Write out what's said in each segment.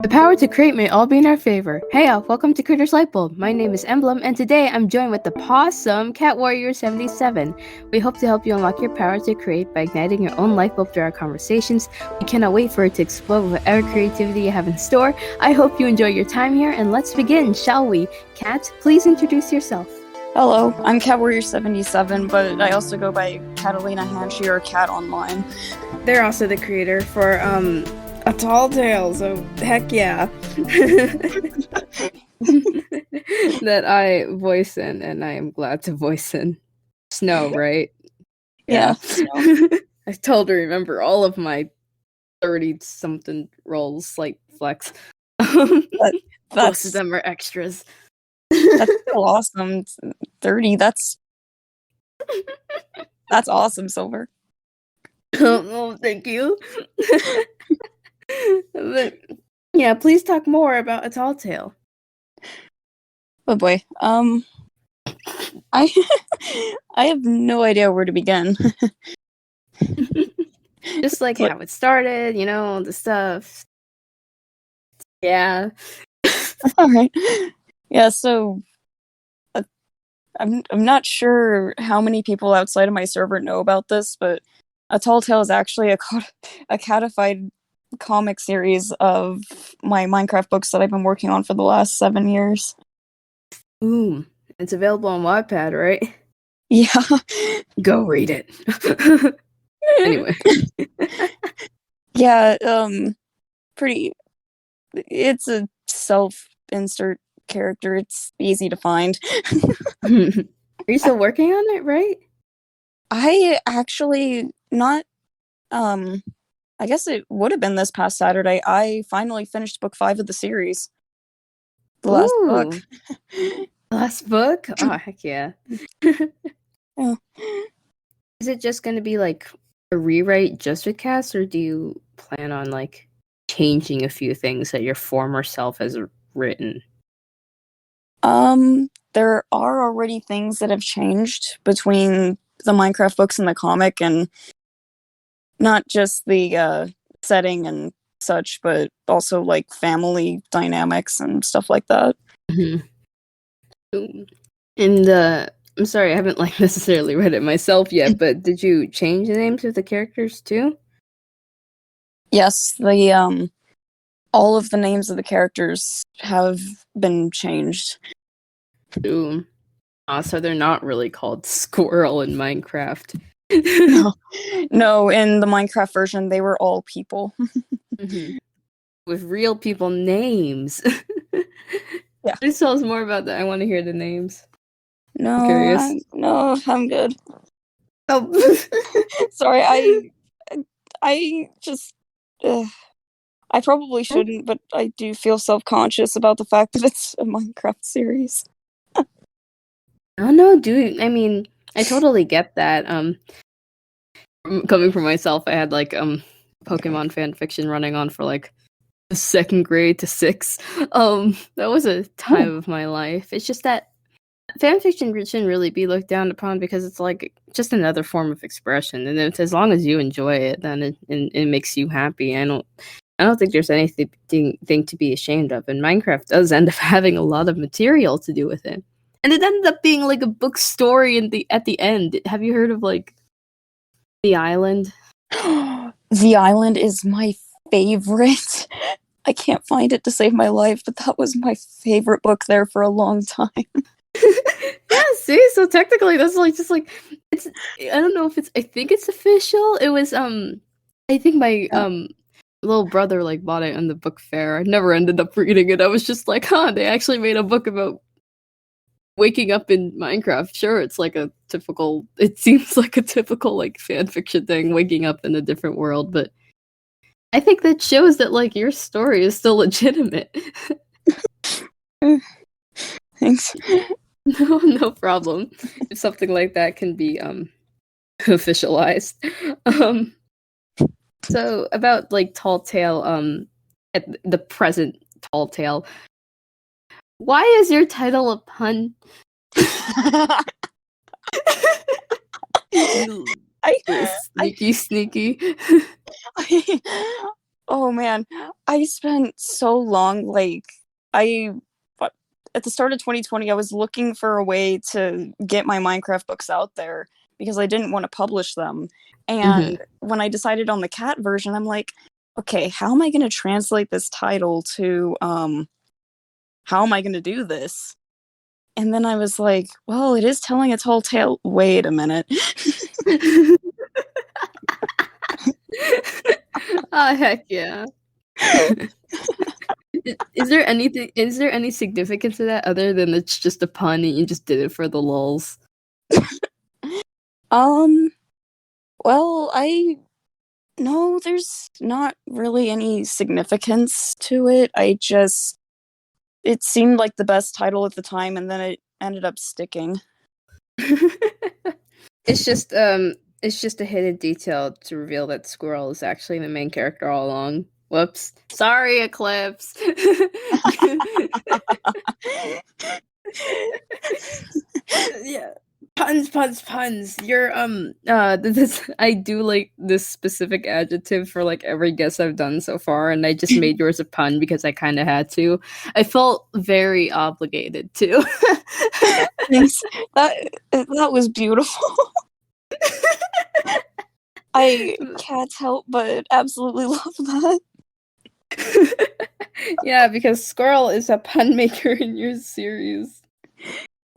The power to create may all be in our favor. Hey all, welcome to Critters Lightbulb. My name is Emblem, and today I'm joined with the possum ft.CatWarrior77. We hope to help you unlock your power to create by igniting your own lightbulb through our conversations. We cannot wait for it to explode with whatever creativity you have in store. I hope you enjoy your time here, and let's begin, shall we? Cat, please introduce yourself. Hello, I'm CatWarrior77, but I also go by Catalina Hanshi or Cat Online. They're also the creator for A Tall Tale, so heck yeah. That I voice in, and I am glad to voice in. Snow, right? Yeah. I told her remember all of my 30-something roles, like flex. Most of them are extras. That's so awesome. 30, that's awesome, Silver. Oh, thank you. But yeah, please talk more about A Tall Tale. Oh boy. I have no idea where to begin. Just like how it started, the stuff. Yeah. All right. Yeah, so I'm not sure how many people outside of my server know about this, but A Tall Tale is actually a catified comic series of my Minecraft books that I've been working on for the last 7 years. Ooh, it's available on Wattpad, right? Yeah. Go read it. Anyway. Yeah, it's a self-insert character. It's easy to find. Are you still working on it, right? I actually not, I guess it would have been this past Saturday. I finally finished book 5 of the series. The last book. Last book? Oh, heck yeah. Yeah. Is it just going to be like a rewrite just with cast, or do you plan on like changing a few things that your former self has written? There are already things that have changed between the Minecraft books and the comic, and not just the setting and such, but also like family dynamics and stuff like that. Mm-hmm. And I'm sorry, I haven't like necessarily read it myself yet, but did you change the names of the characters too? Yes, the all of the names of the characters have been changed. Ooh. So they're not really called Squirrel in Minecraft. No, in the Minecraft version, they were all people. Mm-hmm. With real people names. Yeah. Please tell us more about that. I want to hear the names. No, I'm curious. I'm good. Oh, sorry. I just. I probably shouldn't, but I do feel self-conscious about the fact that it's a Minecraft series. Oh no, dude. I mean, I totally get that. Coming from myself, I had like Pokemon fan fiction running on for like the 2nd grade to 6. That was a time of my life. It's just that fan fiction shouldn't really be looked down upon because it's like just another form of expression, and as long as you enjoy it, then it makes you happy. I don't think there's anything to be ashamed of, and Minecraft does end up having a lot of material to do with it. And it ended up being like a book story at the end. Have you heard of like The Island? The Island is my favorite. I can't find it to save my life, but that was my favorite book there for a long time. Yeah, see, so technically that's like just like it's. I don't know if it's. I think it's official. It was I think my little brother like bought it on the book fair. I never ended up reading it. I was just like, they actually made a book about waking up in Minecraft. Sure, it's like a typical. It seems like a typical like fan fiction thing, waking up in a different world. But I think that shows that like your story is still legitimate. Thanks. No problem. If something like that can be officialized. So about like Tall Tale, at the present Tall Tale, why is your title a pun? Sneaky. Oh man, I spent so long, like, I at the start of 2020, I was looking for a way to get my Minecraft books out there because I didn't want to publish them. And when I decided on the cat version, I'm like, okay, how am I going to translate this title to, how am I going to do this? And then I was like, well, it is telling a tall tale. Wait a minute. Oh, heck yeah. Is there any significance to that other than it's just a pun and you just did it for the lulz? Well, no, there's not really any significance to it. It seemed like the best title at the time, and then it ended up sticking. It's just a hidden detail to reveal that Squirrel is actually the main character all along. Whoops. Sorry, Eclipse. Yeah. Puns. You're this I do like this specific adjective for like every guess I've done so far, and I just made yours a pun because I kind of had to. I felt very obligated to. Thanks. That was beautiful. I can't help but absolutely love that. Yeah, because Squirrel is a pun maker in your series.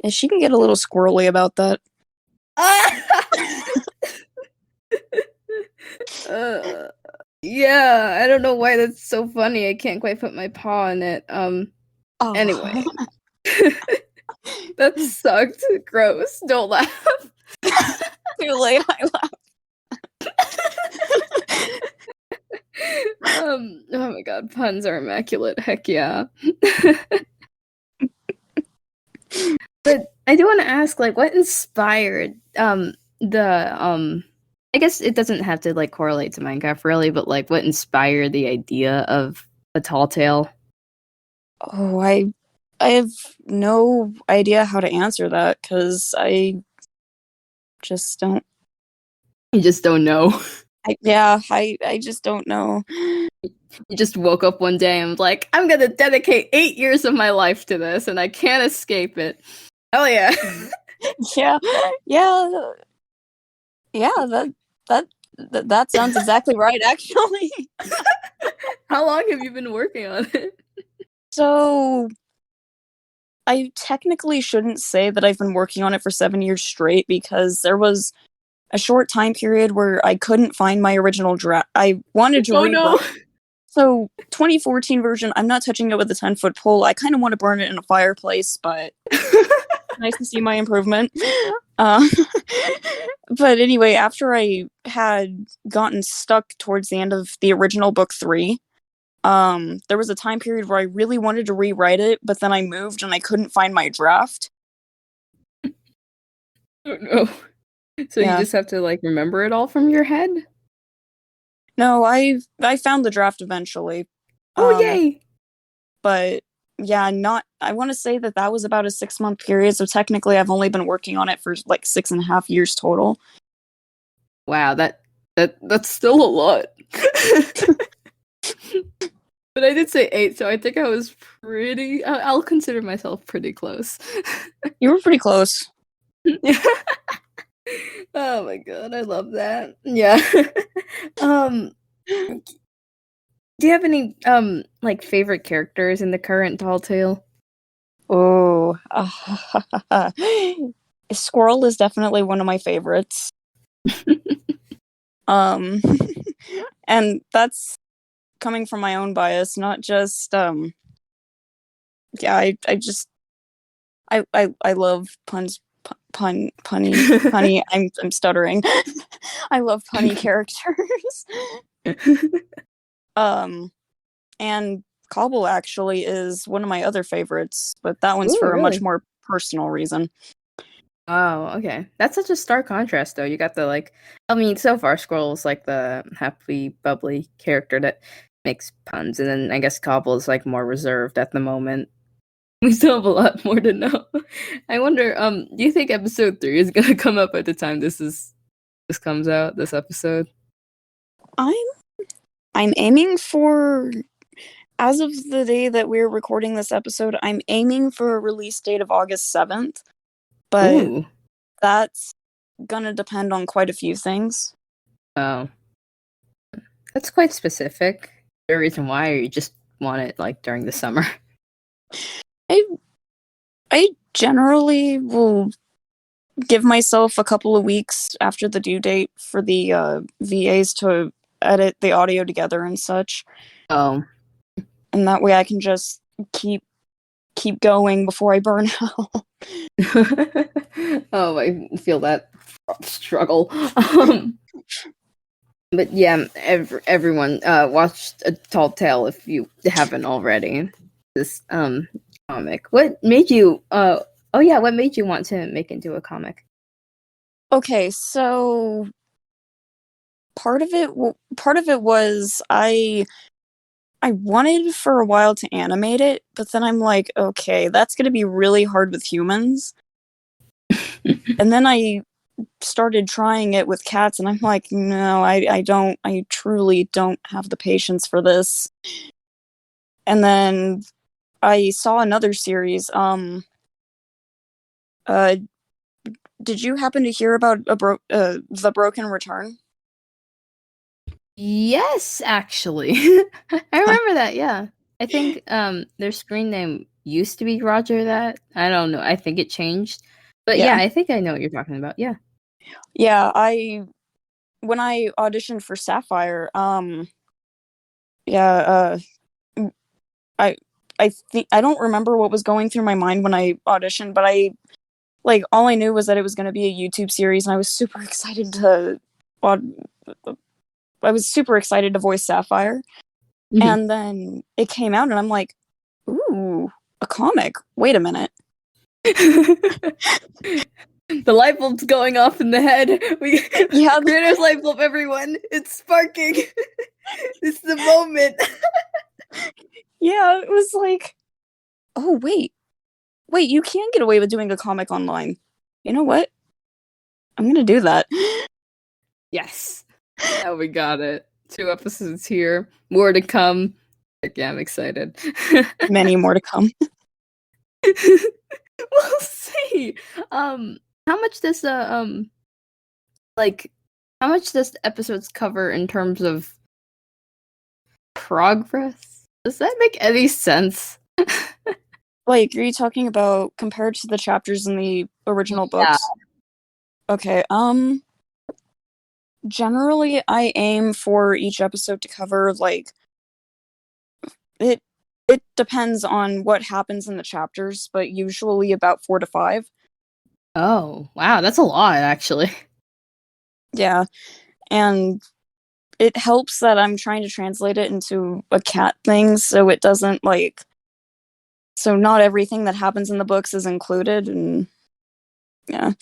Yeah, she can get a little squirrely about that. Yeah, I don't know why that's so funny. I can't quite put my paw on it. Anyway. That sucked. Gross. Don't laugh. Too late, I laughed. Oh my god, puns are immaculate. Heck yeah. But I do want to ask, like, what inspired I guess it doesn't have to like correlate to Minecraft really, but like what inspired the idea of a tall tale? Oh, I have no idea how to answer that because I just don't. You just don't know. I just don't know. You just woke up one day and was like, I'm gonna dedicate 8 years of my life to this, and I can't escape it. Hell yeah. Yeah. That sounds exactly right, actually. How long have you been working on it? So, I technically shouldn't say that I've been working on it for 7 years straight because there was a short time period where I couldn't find my original draft. I wanted to rewrite. No. So, 2014 version, I'm not touching it with a 10-foot pole. I kind of want to burn it in a fireplace, but nice to see my improvement. But anyway, after I had gotten stuck towards the end of the original book 3, there was a time period where I really wanted to rewrite it, but then I moved and I couldn't find my draft. Oh no. So Yeah. you just have to like remember it all from your head? No, I found the draft eventually. Oh yay! But yeah, I want to say that was about a 6-month period, so technically I've only been working on it for like 6.5 years total. Wow, that's still a lot. But I did say 8, so I think I was pretty. I'll consider myself pretty close. You were pretty close. Yeah. Oh my god, I love that. Yeah. Do you have any like favorite characters in the current Tall Tale? Oh, Squirrel is definitely one of my favorites. And that's coming from my own bias, not just yeah, I love puns, punny. I'm stuttering. I love punny characters. And Cobble actually is one of my other favorites, but that one's for a much more personal reason. Oh, okay. That's such a stark contrast, though. You got the like, I mean, so far Squirrel's like the happy, bubbly character that makes puns, and then I guess Cobble is like more reserved at the moment. We still have a lot more to know. I wonder, do you think episode 3 is gonna come up at the time this comes out, this episode? I'm aiming for, as of the day that we're recording this episode, I'm aiming for a release date of August 7th, but Ooh. that's gonna depend on quite a few things. Oh. That's quite specific. The reason why, or you just want it like during the summer? I generally will give myself a couple of weeks after the due date for the VAs to edit the audio together and such. Oh. And that way I can just keep going before I burn out. Oh, I feel that struggle. But yeah, everyone watch A Tall Tale if you haven't already. This comic. What made you what made you want to make into a comic? Okay, so part of it was I wanted for a while to animate it, but then I'm like, okay, that's going to be really hard with humans. And then I started trying it with cats, and I'm like, no, I truly don't have the patience for this. And then I saw another series. Did you happen to hear about The Broken Return? Yes, actually. I remember that, yeah. I think their screen name used to be Roger That. I don't know. I think it changed. But yeah, I think I know what you're talking about. Yeah. Yeah, when I auditioned for Sapphire, I think I don't remember what was going through my mind when I auditioned, but all I knew was that it was going to be a YouTube series, and I was super excited to voice Sapphire. Mm-hmm. And then it came out, and I'm like, ooh, a comic. Wait a minute. The light bulb's going off in the head. Creator's light bulb, everyone. It's sparking. It's the moment. Yeah, it was like, oh, wait, you can get away with doing a comic online. You know what? I'm gonna do that. Yes. Oh, we got it. 2 episodes here. More to come. Yeah, I'm excited. Many more to come. We'll see. How much does how much does episodes cover in terms of progress? Does that make any sense? Like, are you talking about compared to the chapters in the original books? Okay, generally I aim for each episode to cover, like, it depends on what happens in the chapters, but usually about 4 to 5. Oh, wow, that's a lot, actually. Yeah, and it helps that I'm trying to translate it into a cat thing, so it doesn't, like, so not everything that happens in the books is included, and yeah.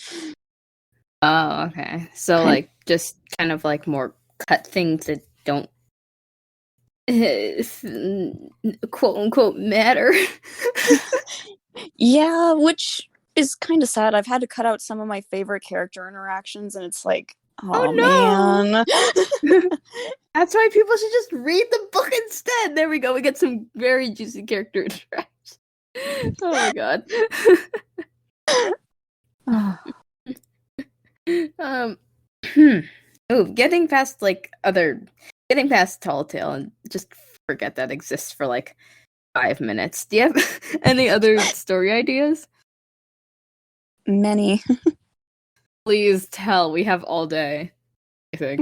Oh, okay. So, like, just kind of like more cut things that don't quote unquote matter. Yeah, which is kind of sad. I've had to cut out some of my favorite character interactions, and it's like, oh no. man. That's why people should just read the book instead. There we go. We get some very juicy character interactions. Oh my god. Getting past Tall Tale and just forget that exists for like 5 minutes. Do you have any other story ideas? Many. Please tell. We have all day, I think.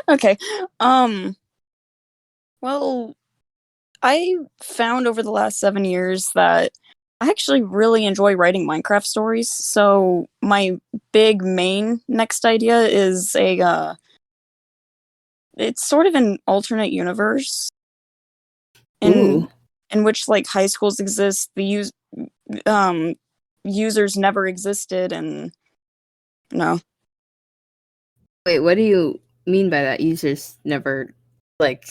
Okay. Well, I found over the last 7 years that I actually really enjoy writing Minecraft stories. So my big main next idea is it's sort of an alternate universe in which, like, high schools exist, the users never existed, and no. Wait, what do you mean by that? Users never, like,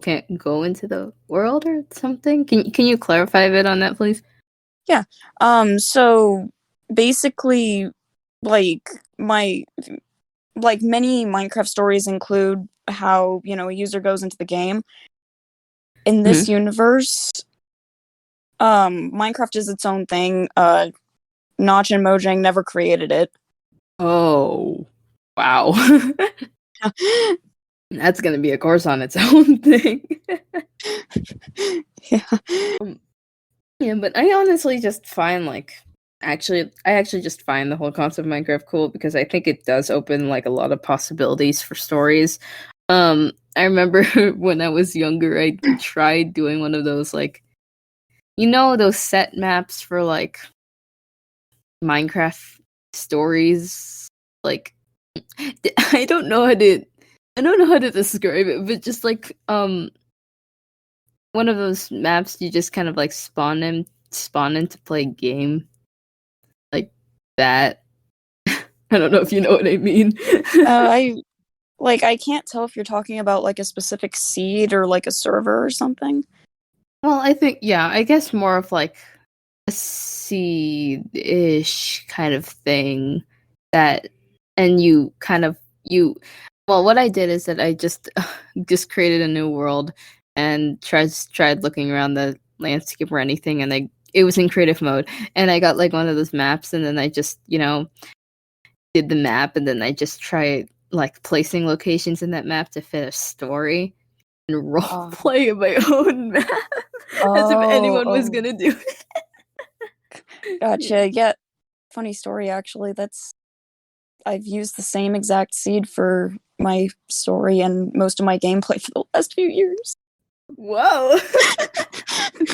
can't go into the world or something? Can you clarify a bit on that, please? Yeah. So basically, like, my like many Minecraft stories include how, a user goes into the game. In this universe, Minecraft is its own thing. Notch and Mojang never created it. Oh, wow. That's gonna be a course on its own thing. Yeah. Yeah, but I honestly just find I actually just find the whole concept of Minecraft cool because I think it does open like a lot of possibilities for stories. I remember when I was younger, I tried doing one of those those set maps for like Minecraft stories. Like I don't know how to describe it, but just like one of those maps you just kind of like spawn in to play a game like that. I don't know if you know what I mean. I can't tell if you're talking about like a specific seed or like a server or something. Well, I guess more of like a seed-ish kind of thing that, and well, what I did is that I just created a new world and tried looking around the landscape or anything, and it was in creative mode, and I got like one of those maps, and then I just did the map, and then I just tried like placing locations in that map to fit a story and role play my own map as if anyone was gonna do it. Gotcha. Yeah. Funny story, actually. I've used the same exact seed for my story and most of my gameplay for the last few years. Whoa.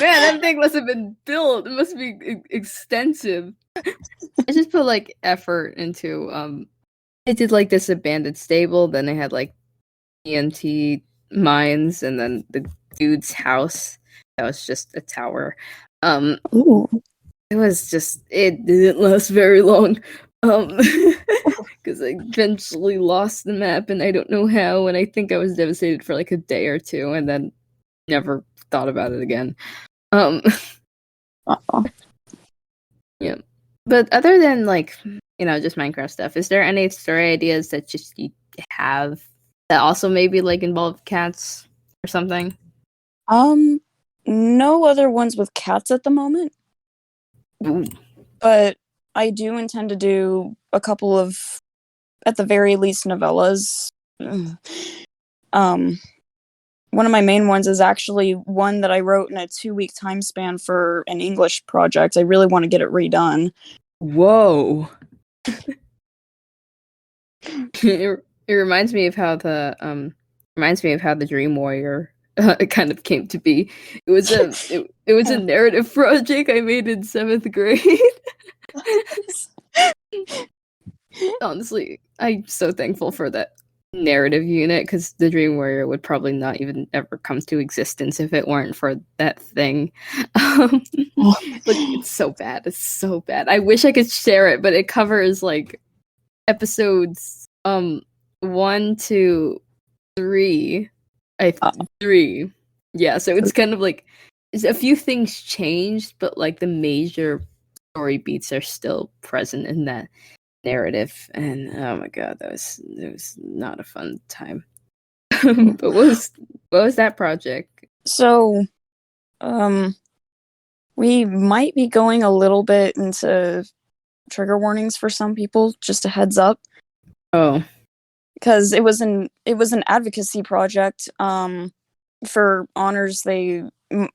Man, that thing must have been built. It must be extensive. I just put like effort into I did like this abandoned stable, then I had like TNT mines, and then the dude's house that was just a tower. Ooh. It didn't last very long. Because I eventually lost the map and I don't know how, and I think I was devastated for like a day or two and then never thought about it again. Yeah. But other than like, just Minecraft stuff, is there any story ideas that just you have that also maybe like involve cats or something? No other ones with cats at the moment. Ooh. But I do intend to do a couple of, at the very least, novellas. One of my main ones is actually one that I wrote in a 2-week time span for an English project. I really want to get it redone. Whoa. It reminds me of how the Dream Warrior kind of came to be. It was a narrative project I made in 7th grade. Honestly, I'm so thankful for that narrative unit because the Dream Warrior would probably not even ever come to existence if it weren't for that thing. Look, it's so bad. It's so bad. I wish I could share it, but it covers like episodes 1 to 3. 3. Yeah, so it's kind of like a few things changed, but like the major story beats are still present in that narrative, and oh my god, it was not a fun time. But what was that project? So, we might be going a little bit into trigger warnings for some people, just a heads up. Oh, because it was an advocacy project for honors.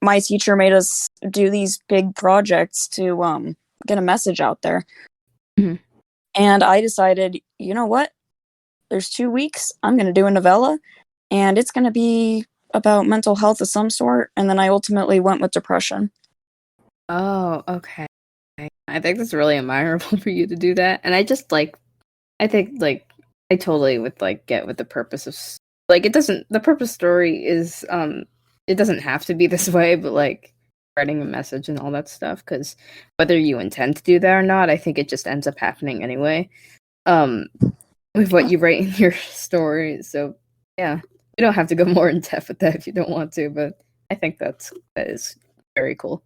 My teacher made us do these big projects to get a message out there. Mm-hmm. And I decided, you know what, there's 2 weeks, I'm going to do a novella, and it's going to be about mental health of some sort. And then I ultimately went with depression. Oh, okay. I think that's really admirable for you to do that, and I think I totally would like get with the purpose of like the purpose story is it doesn't have to be this way, but like spreading a message and all that stuff, because whether you intend to do that or not, I think it just ends up happening anyway. With what you write in your story. So yeah, you don't have to go more in depth with that if you don't want to, but I think that is very cool.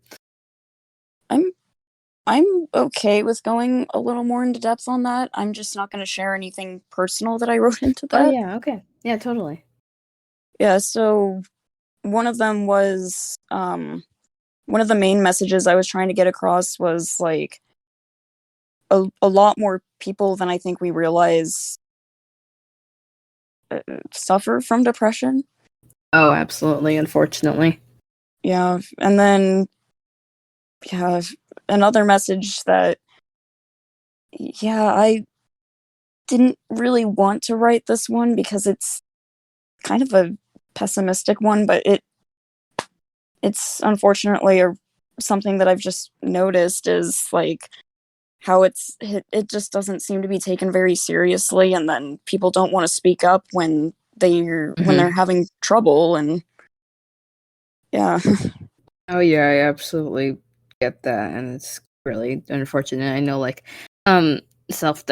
I'm okay with going a little more into depth on that. I'm just not going to share anything personal that I wrote into that. Oh yeah, okay. Yeah, totally. Yeah, so one of them was one of the main messages I was trying to get across was like a lot more people than I think we realize suffer from depression. Oh, absolutely, unfortunately. Yeah, and then yeah, another message that I didn't really want to write this one because it's kind of a pessimistic one, but it's unfortunately something that I've just noticed is like how it just doesn't seem to be taken very seriously, and then people don't want to speak up when they're having trouble, and yeah. Oh yeah, I absolutely get that, and it's really unfortunate. I know, like, self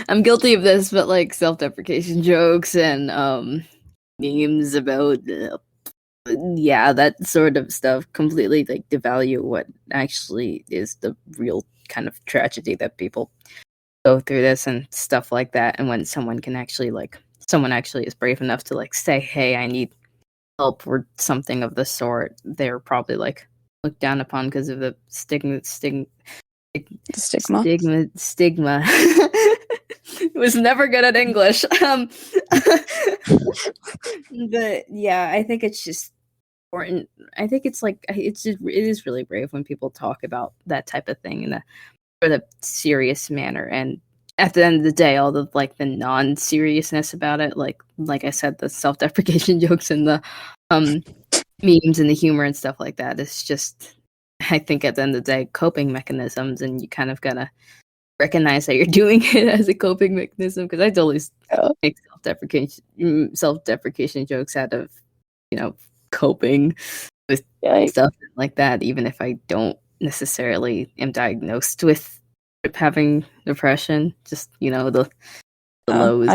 I'm guilty of this, but like self-deprecation jokes and memes about yeah, that sort of stuff completely like devalue what actually is the real kind of tragedy that people go through this and stuff like that. And when someone can actually someone actually is brave enough to like say, "Hey, I need help," or something of the sort, they're probably like looked down upon because of the The stigma. stigma. Was never good at English. But yeah, I think it's just important. I think it's like it is really brave when people talk about that type of thing in a sort of serious manner. And at the end of the day, all the like the non-seriousness about it, like I said, the self-deprecation jokes and the memes and the humor and stuff like that, it's just, I think at the end of the day, coping mechanisms, and you kind of gotta recognize that you're doing it as a coping mechanism. Because I totally make self-deprecation jokes out of, coping with stuff like that, even if I don't necessarily am diagnosed with having depression. Just the lows.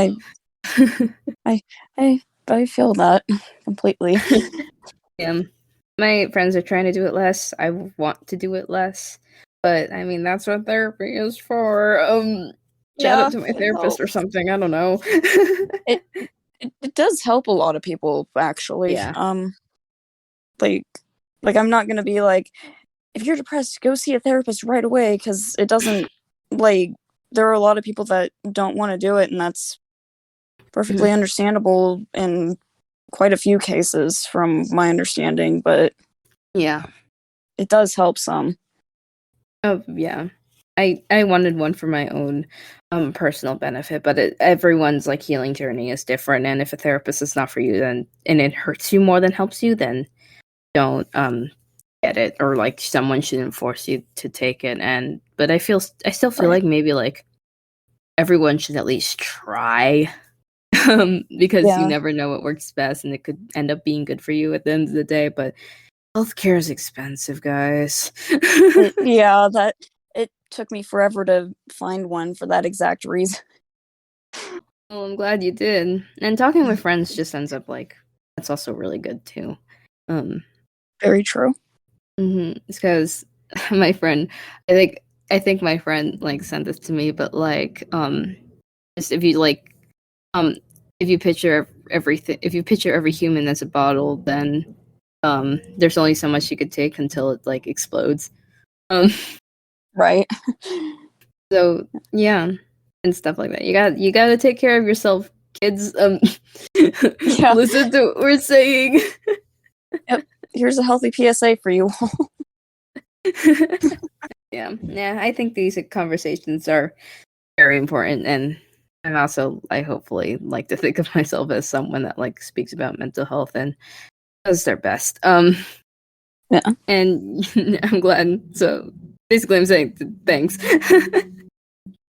I feel that completely. Yeah, my friends are trying to do it less. I want to do it less, but I mean that's what therapy is for. Shout out to my therapist or something. I don't know. It does help a lot of people, actually. Yeah. Like I'm not gonna be like, if you're depressed, go see a therapist right away, because it doesn't, like, there are a lot of people that don't want to do it, and that's perfectly understandable in quite a few cases from my understanding, but yeah, it does help some. Oh yeah, I wanted one for my own personal benefit, but everyone's like healing journey is different, and if a therapist is not for you, then and it hurts you more than helps you, then don't get it, or like someone shouldn't force you to take it. And but I still feel like maybe like everyone should at least try, because you never know what works best, and it could end up being good for you at the end of the day. But healthcare is expensive, guys. Yeah, that it took me forever to find one for that exact reason. Well, I'm glad you did. And talking with friends just ends up like that's also really good too. Very true. It's because my friend, I think my friend like sent this to me, but like just if you like if you picture everything, if you picture every human as a bottle, then there's only so much you could take until it like explodes. Right. So yeah, and stuff like that. You got to take care of yourself, kids. Listen to what we're saying. Yep. Here's a healthy PSA for you all. Yeah, I think these conversations are very important, and I hopefully like to think of myself as someone that like speaks about mental health and does their best. Yeah. And I'm glad. So basically, I'm saying thanks.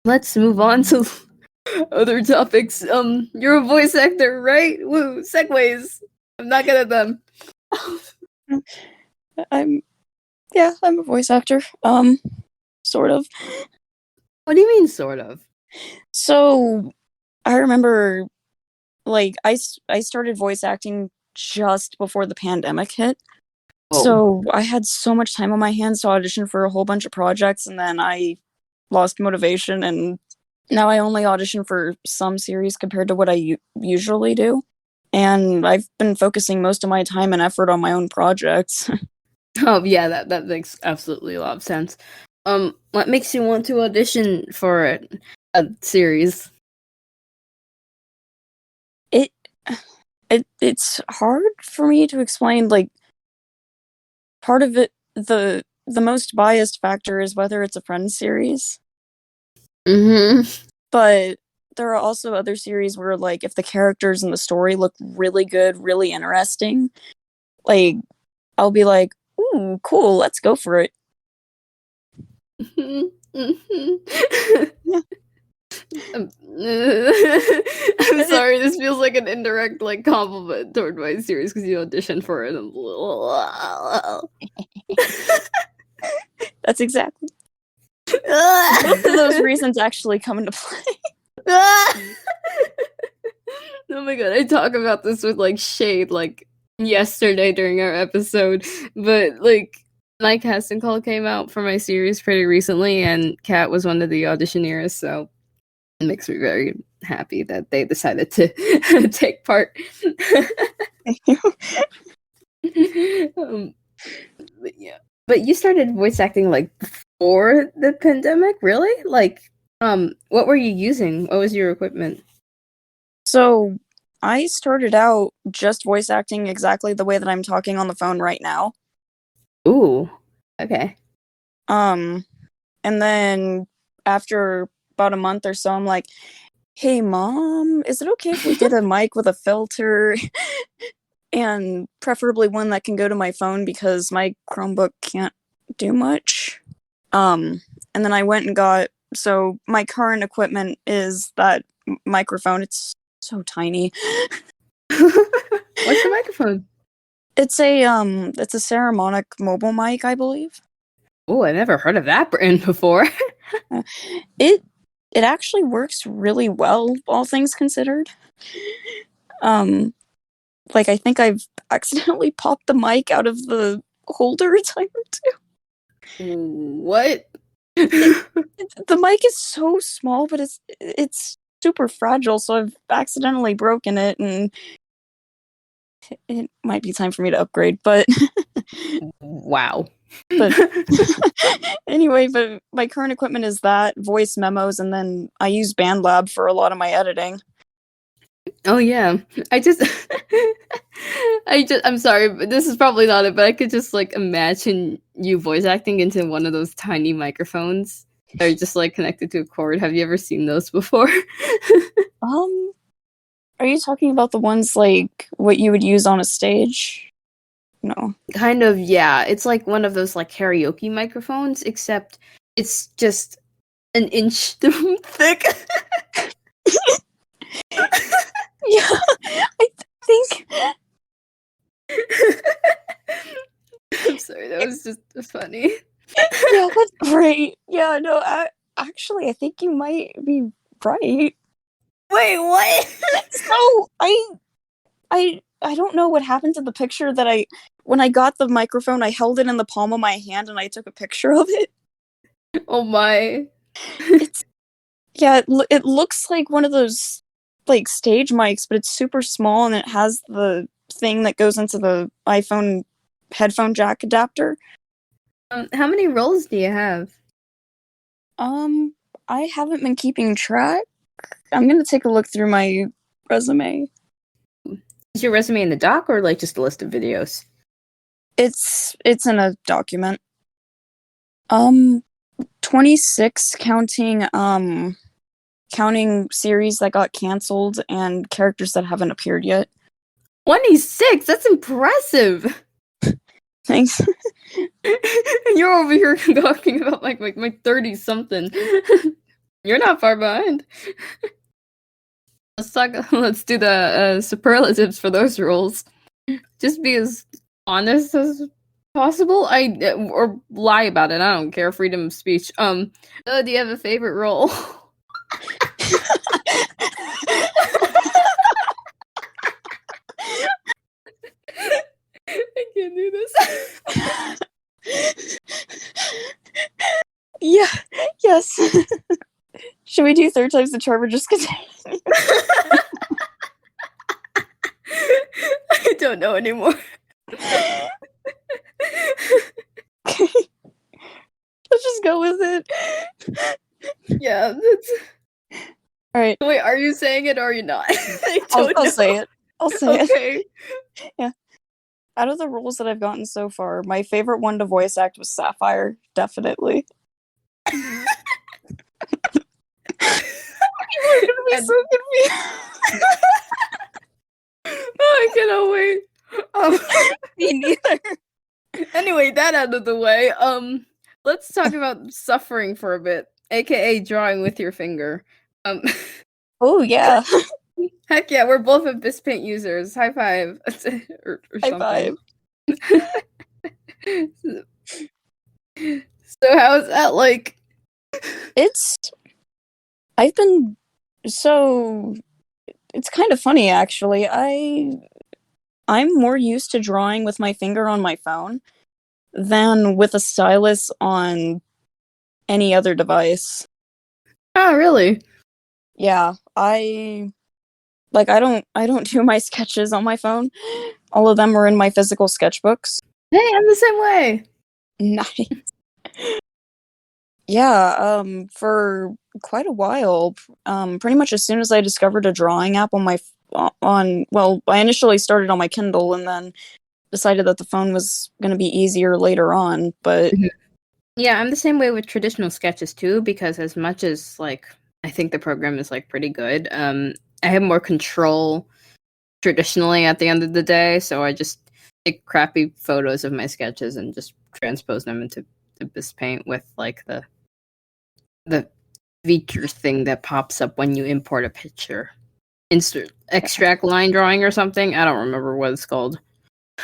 Let's move on to other topics. You're a voice actor, right? Woo, segues. I'm not good at them. I'm a voice actor. Sort of. What do you mean, sort of? So, I remember, like, I started voice acting just before the pandemic hit. So I had so much time on my hands to audition for a whole bunch of projects, and then I lost motivation, and now I only audition for some series compared to what I usually do. And I've been focusing most of my time and effort on my own projects. Oh yeah, that makes absolutely a lot of sense. What makes you want to audition for a series? It's hard for me to explain. Like, part of it, the most biased factor is whether it's a Friends series. Mm-hmm. But there are also other series where, like, if the characters and the story look really good, really interesting, like, I'll be like, ooh, cool, let's go for it. I'm sorry, this feels like an indirect like compliment toward my series because you auditioned for it. That's exactly. Both of those reasons actually come into play. Oh my god, I talk about this with like shade like yesterday during our episode, but like my casting call came out for my series pretty recently, and Kat was one of the auditioneers, so it makes me very happy that they decided to take part. But yeah, but you started voice acting like before the pandemic, really? Like, what were you using? What was your equipment? So I started out just voice acting exactly the way that I'm talking on the phone right now. Ooh, okay. And then after about a month or so, I'm like, hey, Mom, is it okay if we get a mic with a filter? And preferably one that can go to my phone because my Chromebook can't do much. And then I went and got, so my current equipment is that microphone. It's so tiny. What's the microphone? It's a Saramonic mobile mic, I believe. Oh, I never heard of that brand before. It actually works really well, all things considered. Like, I think I've accidentally popped the mic out of the holder a time or two. What? The mic is so small, but it's super fragile, so I've accidentally broken it, and it might be time for me to upgrade, but Wow. but anyway, but my current equipment is that, voice memos, and then I use BandLab for a lot of my editing. Oh yeah. I'm sorry, but this is probably not it, but I could just like imagine you voice acting into one of those tiny microphones that are just like connected to a cord. Have you ever seen those before? Are you talking about the ones like what you would use on a stage? No. Kind of, yeah. It's like one of those like karaoke microphones, except it's just an inch thick. Yeah, I think. I'm sorry, that was just funny. Yeah, that's great. Yeah, no, actually, I think you might be right. Wait, what? So I don't know what happened to the picture that when I got the microphone, I held it in the palm of my hand and I took a picture of it. Oh my. It looks like one of those like stage mics, but it's super small and it has the thing that goes into the iPhone headphone jack adapter. How many roles do you have? I haven't been keeping track. I'm gonna take a look through my resume. Is your resume in the doc or like just a list of videos? It's in a document. 26 counting series that got canceled and characters that haven't appeared yet. 26? That's impressive. Thanks. You're over here talking about like my 30 something. You're not far behind. Let's do the superlatives for those roles. Just be as honest as possible. Or lie about it. I don't care. Freedom of speech. Do you have a favorite role? I can't do this. Yeah, yes. Should we do third time's the charm or just continue? I don't know anymore. Okay. Let's just go with it. Yeah, that's... Alright. Wait, are you saying it or are you not? I'll say it. I'll say it. Okay. Yeah. Out of the roles that I've gotten so far, my favorite one to voice act was Sapphire, definitely. People are gonna be so confused. Oh, I cannot wait. Me neither. Anyway, that out of the way. Let's talk about suffering for a bit, aka drawing with your finger. Oh yeah. Heck yeah, we're both Abyss Paint users. High five. or High five. So how's that like? It's kind of funny actually. I'm more used to drawing with my finger on my phone than with a stylus on any other device. Oh, really? Yeah, I don't do my sketches on my phone. All of them are in my physical sketchbooks. Hey, I'm the same way. Nice. Yeah, for quite a while, pretty much as soon as I discovered a drawing app I initially started on my Kindle and then decided that the phone was going to be easier later on, but yeah, I'm the same way with traditional sketches too, because as much as like I think the program is like pretty good, I have more control traditionally at the end of the day, so I just take crappy photos of my sketches and just transpose them into Abyss Paint with like the feature thing that pops up when you import a picture. Extract line drawing or something. I don't remember what it's called.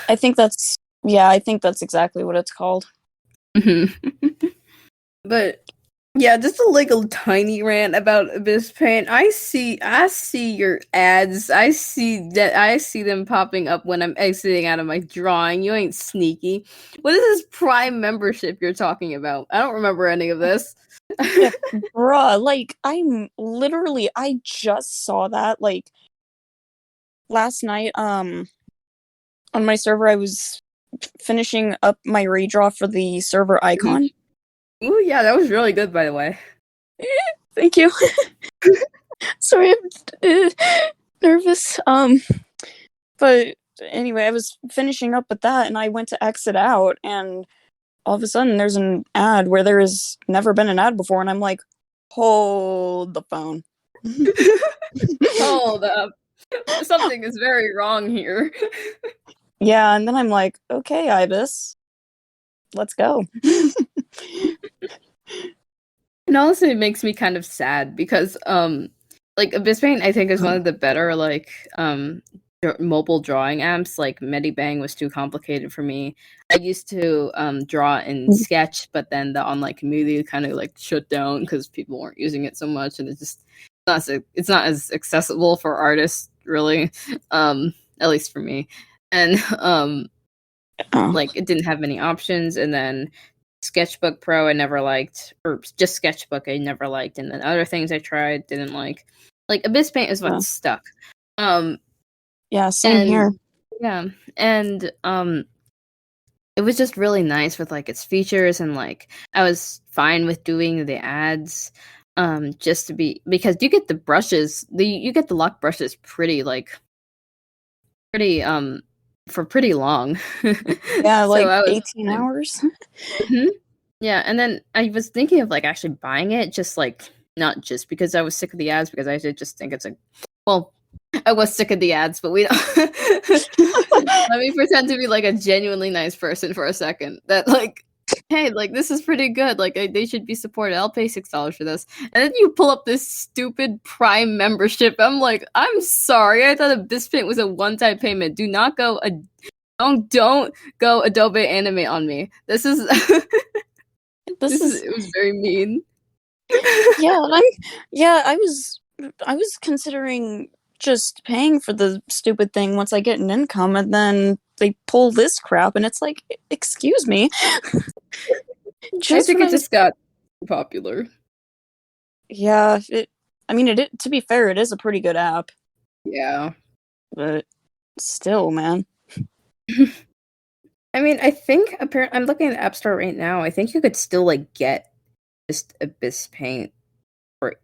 I think that's exactly what it's called. But yeah, just a tiny rant about Abyss Paint. I see your ads. I see them popping up when I'm exiting out of my drawing. You ain't sneaky. What is this Prime membership you're talking about? I don't remember any of this. Yeah, bruh, like I just saw that like last night. On my server, I was finishing up my redraw for the server icon. Ooh, yeah, that was really good, by the way. Thank you. Sorry, I'm nervous. But anyway, I was finishing up with that, and I went to exit out, and all of a sudden, there's an ad where there has never been an ad before, and I'm like, hold the phone. Hold up. Something is very wrong here. Yeah, and then I'm like, okay, Ibis, let's go. And honestly, it makes me kind of sad because, like Abyss Paint, I think is one of the better mobile drawing apps. Like Medibang was too complicated for me. I used to draw in Sketch, but then the online community kind of like shut down because people weren't using it so much, and it's not as accessible for artists really, at least for me. And like it didn't have many options, and then Sketchbook Pro I never liked, or just Sketchbook I never liked, and then other things I tried didn't like. Like Abyss Paint is what stuck. Yeah, same here. Yeah, and it was just really nice with like its features, and like I was fine with doing the ads, just to be, because you get the brushes, you get the lock brushes pretty for pretty long. Yeah, so like 18 hours. Yeah, and then I was thinking of like actually buying it, just like not just because I was sick of the ads, because I did just think it's I was sick of the ads, but we don't. Let me pretend to be like a genuinely nice person for a second. That like, hey, like this is pretty good. Like they should be supported. I'll pay $6 for this. And then you pull up this stupid Prime membership. I'm like, I'm sorry. I thought Abyss Paint was a one-time payment. Do not go. Don't go Adobe Animate on me. This is. It was very mean. Yeah, I was considering just paying for the stupid thing once I get an income, and then they pull this crap, and it's like, excuse me. I think it just got popular. Yeah, to be fair, it is a pretty good app. Yeah. But still, man. I mean, I think I'm looking at the App Store right now. I think you could still like get just Abyss Paint for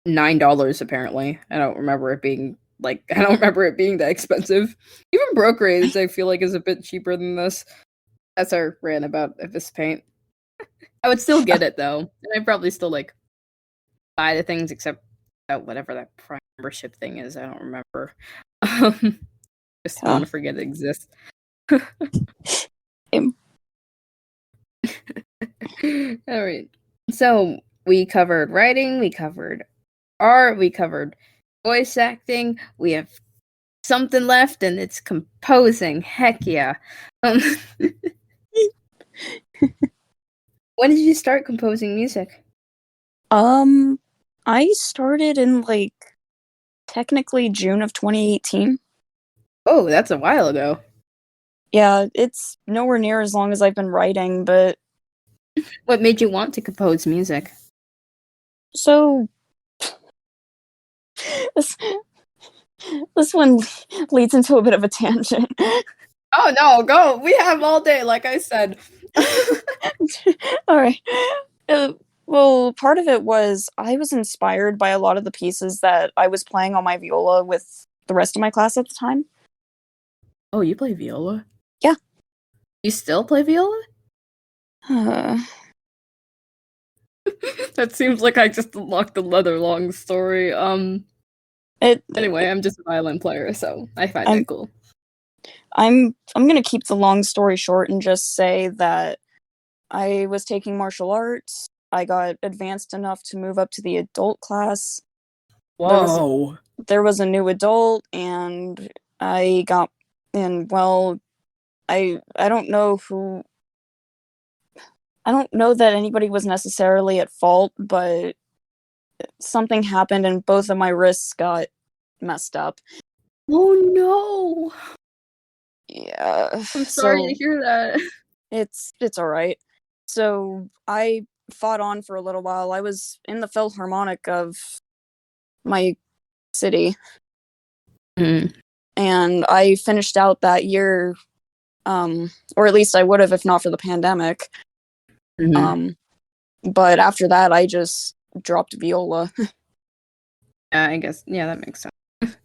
$9. Apparently, I don't remember it being that expensive. Even broke rates, I feel like, is a bit cheaper than this. That's our rant about Abyss Paint. I would still get it though, and I'd probably still like buy the things, except whatever that Prime membership thing is. I don't remember. Just want to forget it exists. All right. So we covered writing, we covered art, we covered voice acting. We have something left, and it's composing. Heck yeah. When did you start composing music? I started in like technically June of 2018. Oh, that's a while ago. Yeah, it's nowhere near as long as I've been writing, but what made you want to compose music? So this one leads into a bit of a tangent. Oh no, go! We have all day, like I said. All right. Well, part of it was I was inspired by a lot of the pieces that I was playing on my viola with the rest of my class at the time. Oh, you play viola? Yeah. You still play viola? That seems like I just unlocked another long story. Anyway, I'm just a violin player, so I find it cool. I'm gonna keep the long story short and just say that I was taking martial arts. I got advanced enough to move up to the adult class. Whoa. There was a new adult, and I got in. Well, I don't know who. I don't know that anybody was necessarily at fault, but something happened and both of my wrists got messed up. Oh no. Yeah. I'm sorry to hear that. It's all right. So I fought on for a little while. I was in the Philharmonic of my city. Mm. And I finished out that year, or at least I would have if not for the pandemic. Mm-hmm. But after that, I just dropped viola. Yeah, I guess. Yeah, that makes sense.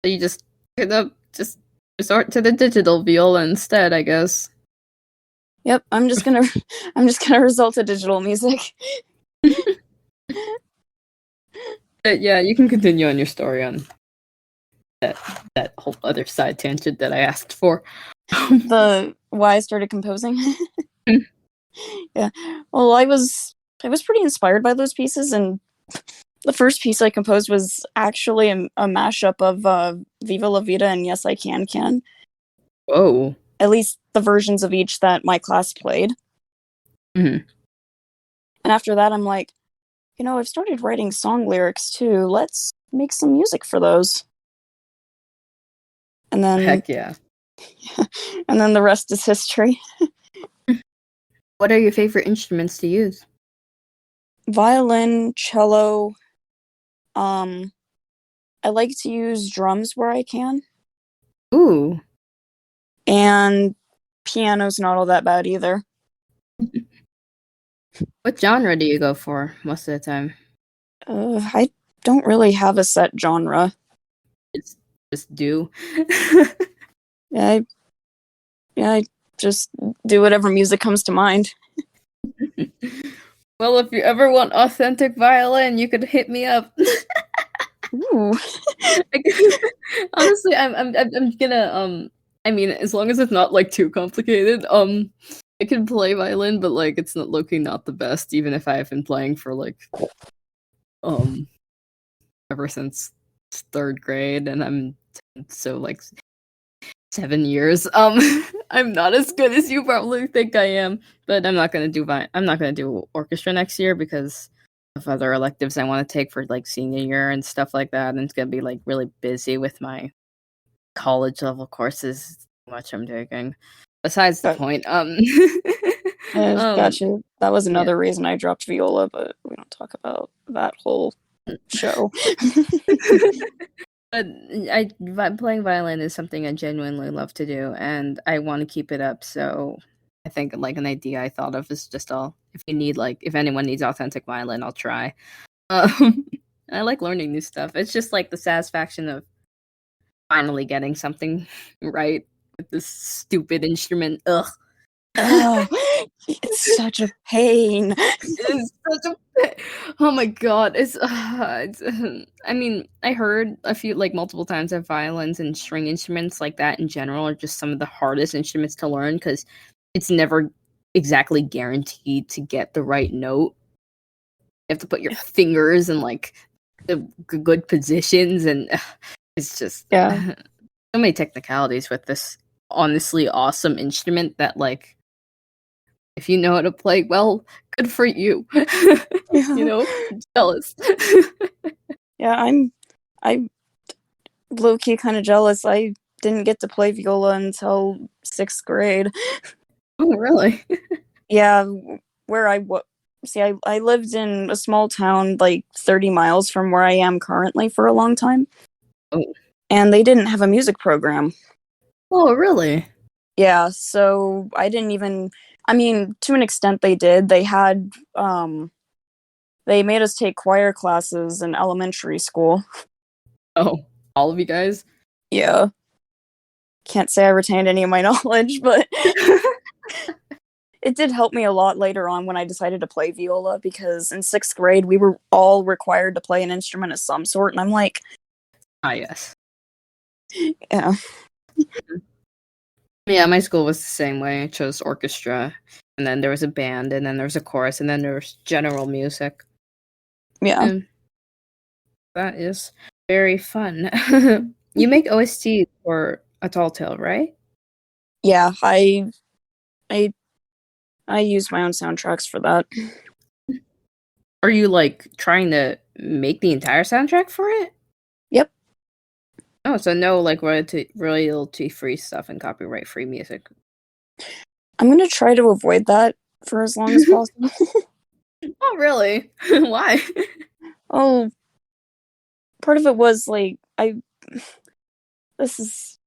You just resort to the digital viola instead, I guess. Yep, I'm just gonna resort to digital music. But yeah, you can continue on your story on that whole other side tangent that I asked for. The why I started composing. Yeah. Well, I was pretty inspired by those pieces, and the first piece I composed was actually a mashup of Viva La Vida and Yes I Can. Whoa. At least the versions of each that my class played. Mm-hmm. And after that, I'm like, I've started writing song lyrics too. Let's make some music for those. And then heck yeah. And then the rest is history. What are your favorite instruments to use? Violin, cello. I like to use drums where I can. Ooh. And piano's not all that bad either. What genre do you go for most of the time? I don't really have a set genre. It's just do. I just do whatever music comes to mind. Well, if you ever want authentic violin, you could hit me up. Ooh. Honestly, I'm gonna I mean, as long as it's not like too complicated, I can play violin, but like it's not the best, even if I have been playing for like ever since 3rd grade, and I'm so like 7 years. I'm not as good as you probably think I am, but I'm not gonna do orchestra next year because of other electives I want to take for like senior year and stuff like that, and it's gonna be like really busy with my college level courses. How much I'm taking. Besides the Got, point. gotcha. That was Yeah. another reason I dropped viola, but we don't talk about that whole show. But playing violin is something I genuinely love to do, and I want to keep it up. So I think like an idea I thought of is just if anyone needs authentic violin, I'll try. I like learning new stuff. It's just like the satisfaction of finally getting something right with this stupid instrument. Ugh. Oh, it's such a pain. It's such a oh my god, I mean, I heard a few like multiple times that violins and string instruments like that in general are just some of the hardest instruments to learn because it's never exactly guaranteed to get the right note. You have to put your fingers in like the good positions, and it's just Yeah. so many technicalities with this honestly awesome instrument that like if you know how to play well, good for you. You know, I'm jealous. Yeah, I'm low key kind of jealous. I didn't get to play viola until 6th grade. Oh, really? Yeah, where I lived in a small town like 30 miles from where I am currently for a long time. Oh. And they didn't have a music program. Oh, really? Yeah, so I didn't even, I mean, to an extent they did. They had, they made us take choir classes in elementary school. Oh, all of you guys? Yeah. Can't say I retained any of my knowledge, but it did help me a lot later on when I decided to play viola, because in 6th grade we were all required to play an instrument of some sort, and I'm like, Ah, yes. yeah. Yeah, my school was the same way. I chose orchestra, and then there was a band, and then there was a chorus, and then there was general music. Yeah. And that is very fun. You make OST for A Tall Tale, right? Yeah, I use my own soundtracks for that. Are you like trying to make the entire soundtrack for it? Yep. Oh, so no like royalty free stuff and copyright free music. I'm gonna try to avoid that for as long as possible. Oh, really? Why? Oh, part of it was like this is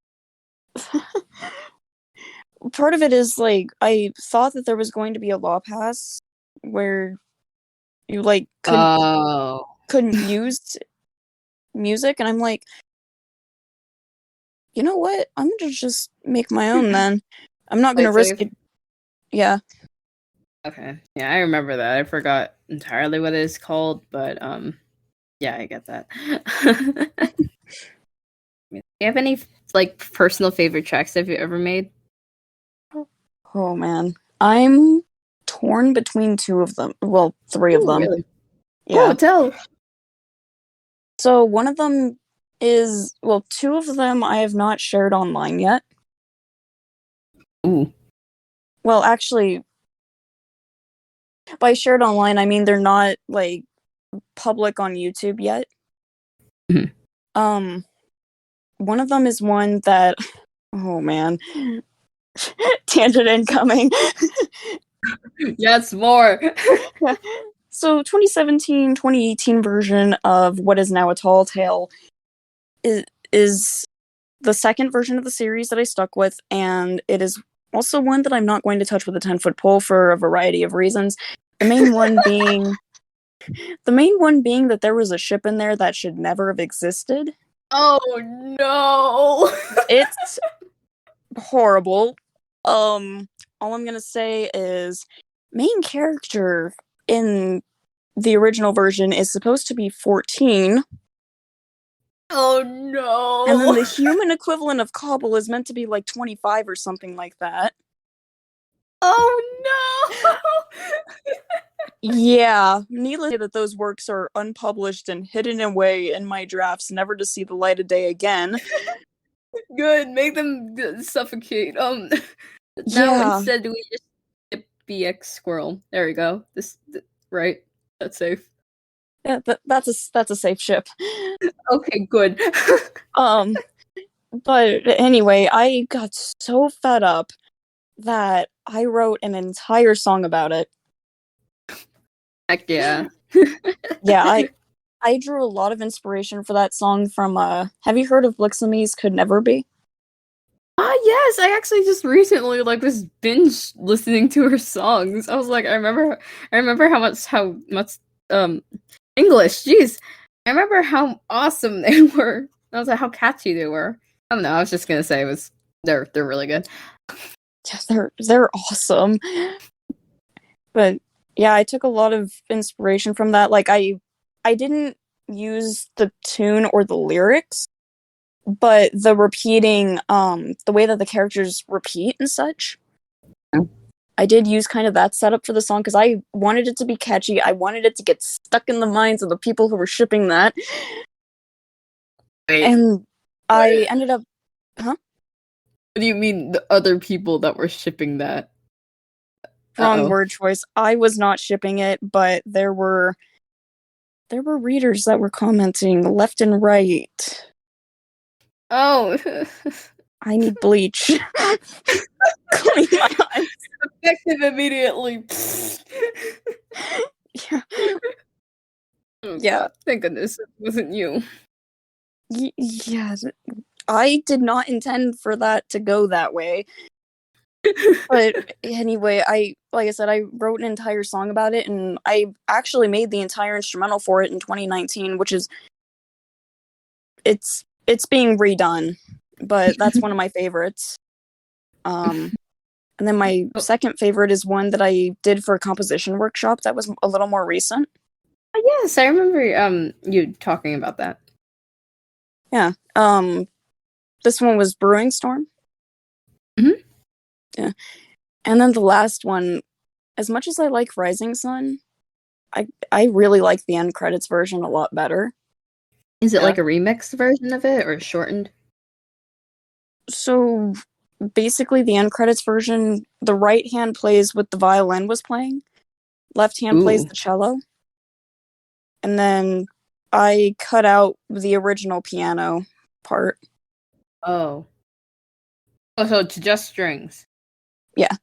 part of it is like I thought that there was going to be a law pass where you like couldn't use music, and I'm like, you know what? I'm gonna just make my own then. I'm not gonna risk it. Yeah. Okay. Yeah, I remember that. I forgot entirely what it is called, but yeah, I get that. Do you have any like personal favorite tracks that you ever made? Oh man. I'm torn between two of them. Well, three of them. Really? Yeah. Oh, tell. So one of them is, well, two of them I have not shared online yet. Ooh. Well, actually, by shared online, I mean they're not like public on YouTube yet. Mhm. One of them is one that, oh man, tangent incoming. Yes, more. So 2017-2018 version of what is now A Tall Tale is the second version of the series that I stuck with, and it is also one that I'm not going to touch with a 10-foot pole for a variety of reasons. The main one being that there was a ship in there that should never have existed. Oh no. It's horrible. All I'm gonna say is main character in the original version is supposed to be 14. Oh no. And then the human equivalent of Cobble is meant to be like 25 or something like that. Oh no. Yeah, needless to say that those works are unpublished and hidden away in my drafts, never to see the light of day again. Good, make them suffocate. Now Yeah. instead we just skip BX squirrel. There we go. Right? That's safe. Yeah, that's a safe ship. Okay, good. But anyway, I got so fed up that I wrote an entire song about it. Heck yeah. Yeah, I drew a lot of inspiration for that song from have you heard of Blixamy's Could Never Be? Yes, I actually just recently was binge listening to her songs. I was like, I remember how much English, jeez. I remember how awesome they were. I was like, how catchy they were. I don't know, I was just gonna say they're really good. Yeah, they're awesome. But yeah, I took a lot of inspiration from that. Like I didn't use the tune or the lyrics, but the repeating, the way that the characters repeat and such. I did use kind of that setup for the song because I wanted it to be catchy. I wanted it to get stuck in the minds of the people who were shipping that. Wait, And I ended up, what do you mean the other people that were shipping that? wrong word choice. I was not shipping it, but there were readers that were commenting left and right. Oh. I need bleach. Clean my eyes. Effective immediately. Yeah. Oh, Yeah. God. Thank goodness it wasn't you. Yeah. I did not intend for that to go that way. But anyway, like I said, I wrote an entire song about it, and I actually made the entire instrumental for it in 2019, which is it's being redone, but that's one of my favorites. And then my second favorite is one that I did for a composition workshop that was a little more recent. Yes, I remember you talking about that. Yeah. This one was Brewing Storm. Mm-hmm. Yeah. And then the last one, as much as I like Rising Sun, I really like the end credits version a lot better. Is it like a remixed version of it or shortened? So basically the end credits version, the right hand plays what the violin was playing, left hand plays the cello, and then I cut out the original piano part. Oh, so it's just strings. Yeah.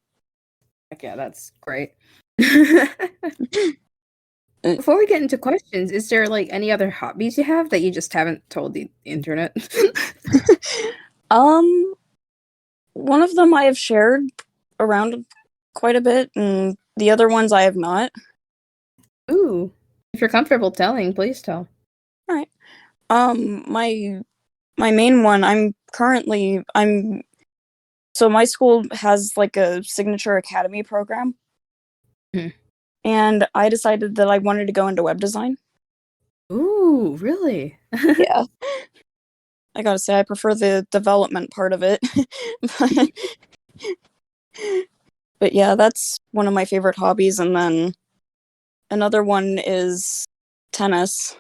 Yeah, that's great. Before we get into questions, is there any other hobbies you have that you just haven't told the internet? One of them I have shared around quite a bit, and the other ones I have not. Ooh, if you're comfortable telling, please tell. All right. My main one, so my school has a signature academy program. And I decided that I wanted to go into web design. Ooh, really? Yeah. I gotta say, I prefer the development part of it. But yeah, that's one of my favorite hobbies. And then another one is tennis.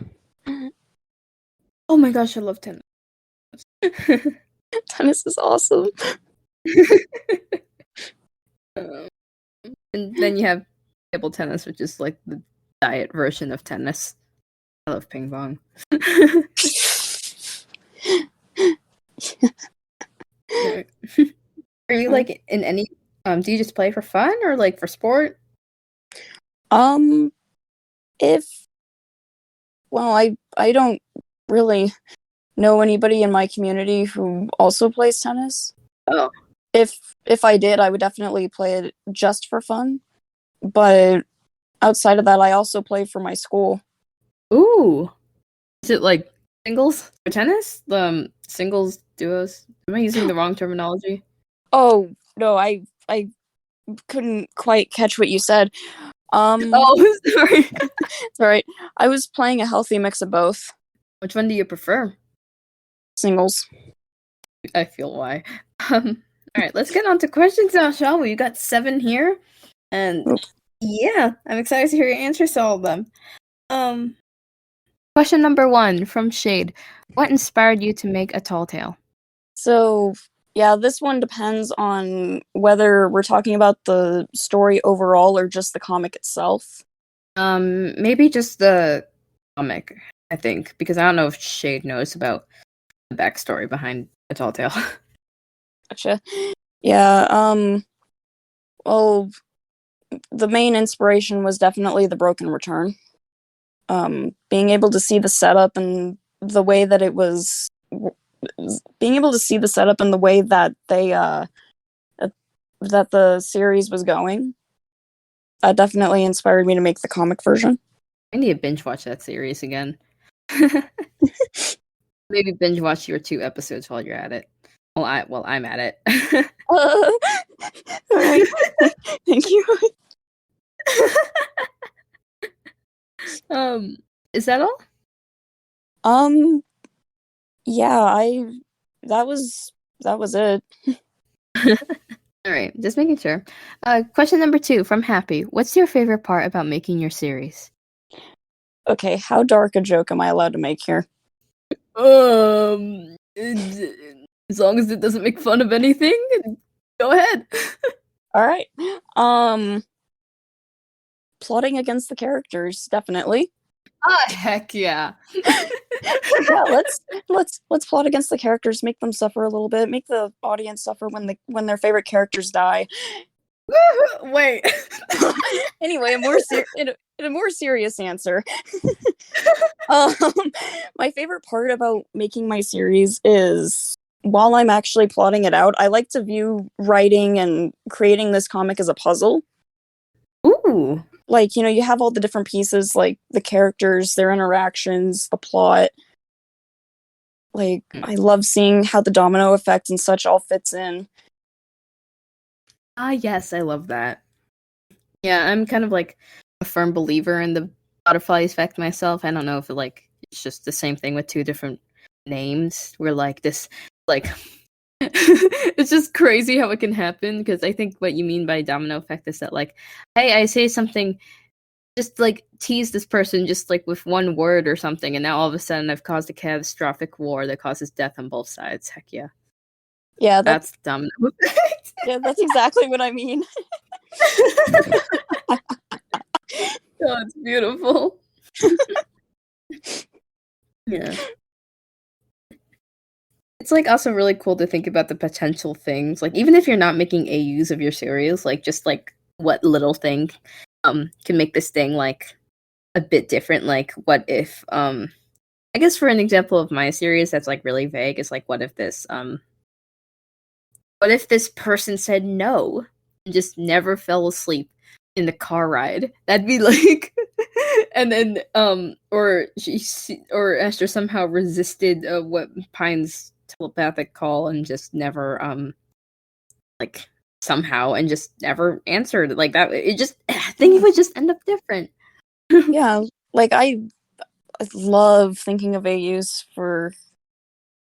Oh my gosh, I love tennis. Tennis is awesome. And then you have table tennis, which is the diet version of tennis. I love ping pong. Are you in any do you just play for fun or for sport? I don't really know anybody in my community who also plays tennis. Oh. If I did, I would definitely play it just for fun. But outside of that, I also play for my school. Ooh. Is it singles for tennis? Singles, duos? Am I using the wrong terminology? Oh, no, I couldn't quite catch what you said. Oh, sorry. It's alright. I was playing a healthy mix of both. Which one do you prefer? Singles. I feel why. Alright, let's get on to questions now, shall we? You got 7 here. And yeah, I'm excited to hear your answers to all of them. Question number 1 from Shade. What inspired you to make a tall tale? So, yeah, this one depends on whether we're talking about the story overall or just the comic itself. Maybe just the comic, I think, because I don't know if Shade knows about the backstory behind A Tall Tale. Gotcha. Yeah, well, the main inspiration was definitely The Broken Return. Being able to see the setup and the way that it was, being able to see the setup and the way that that the series was going, definitely inspired me to make the comic version. I need to binge watch that series again. Maybe binge watch your 2 episodes while you're at it. I'm at it. All right. Thank you. Is that all? Yeah, that was it. All right, just making sure. Question number 2 from Happy. What's your favorite part about making your series? Okay, how dark a joke am I allowed to make here? As long as it doesn't make fun of anything, go ahead. All right. Plotting against the characters, definitely. Heck yeah. Yeah, let's plot against the characters, make them suffer a little bit, make the audience suffer when their favorite characters die. Wait. Anyway, in a more serious answer. My favorite part about making my series is while I'm actually plotting it out, I like to view writing and creating this comic as a puzzle. Ooh. Like, you know, you have all the different pieces, like the characters, their interactions, the plot. Like, I love seeing how the domino effect and such all fits in. Yes, I love that. Yeah, I'm kind of like a firm believer in the butterfly effect myself. I don't know if it's just the same thing with 2 different names. We're like this, like, it's just crazy how it can happen, because I think what you mean by domino effect is that, like, hey, I say something, just like tease this person just like with 1 word or something, and now all of a sudden I've caused a catastrophic war that causes death on both sides. Heck yeah. Yeah, That's domino effect. yeah, that's exactly what I mean. Oh, it's beautiful. Yeah. It's like also really cool to think about the potential things. Like, even if you're not making AUs of your series, like just like what little thing can make this thing like a bit different. Like, what if I guess for an example of my series that's like really vague is like, what if this person said no and just never fell asleep in the car ride? That'd be like and then or Esther somehow resisted what Pine's telepathic call and just never like somehow and just never answered like that. It just I think it would just end up different. Yeah, like I love thinking of AUs for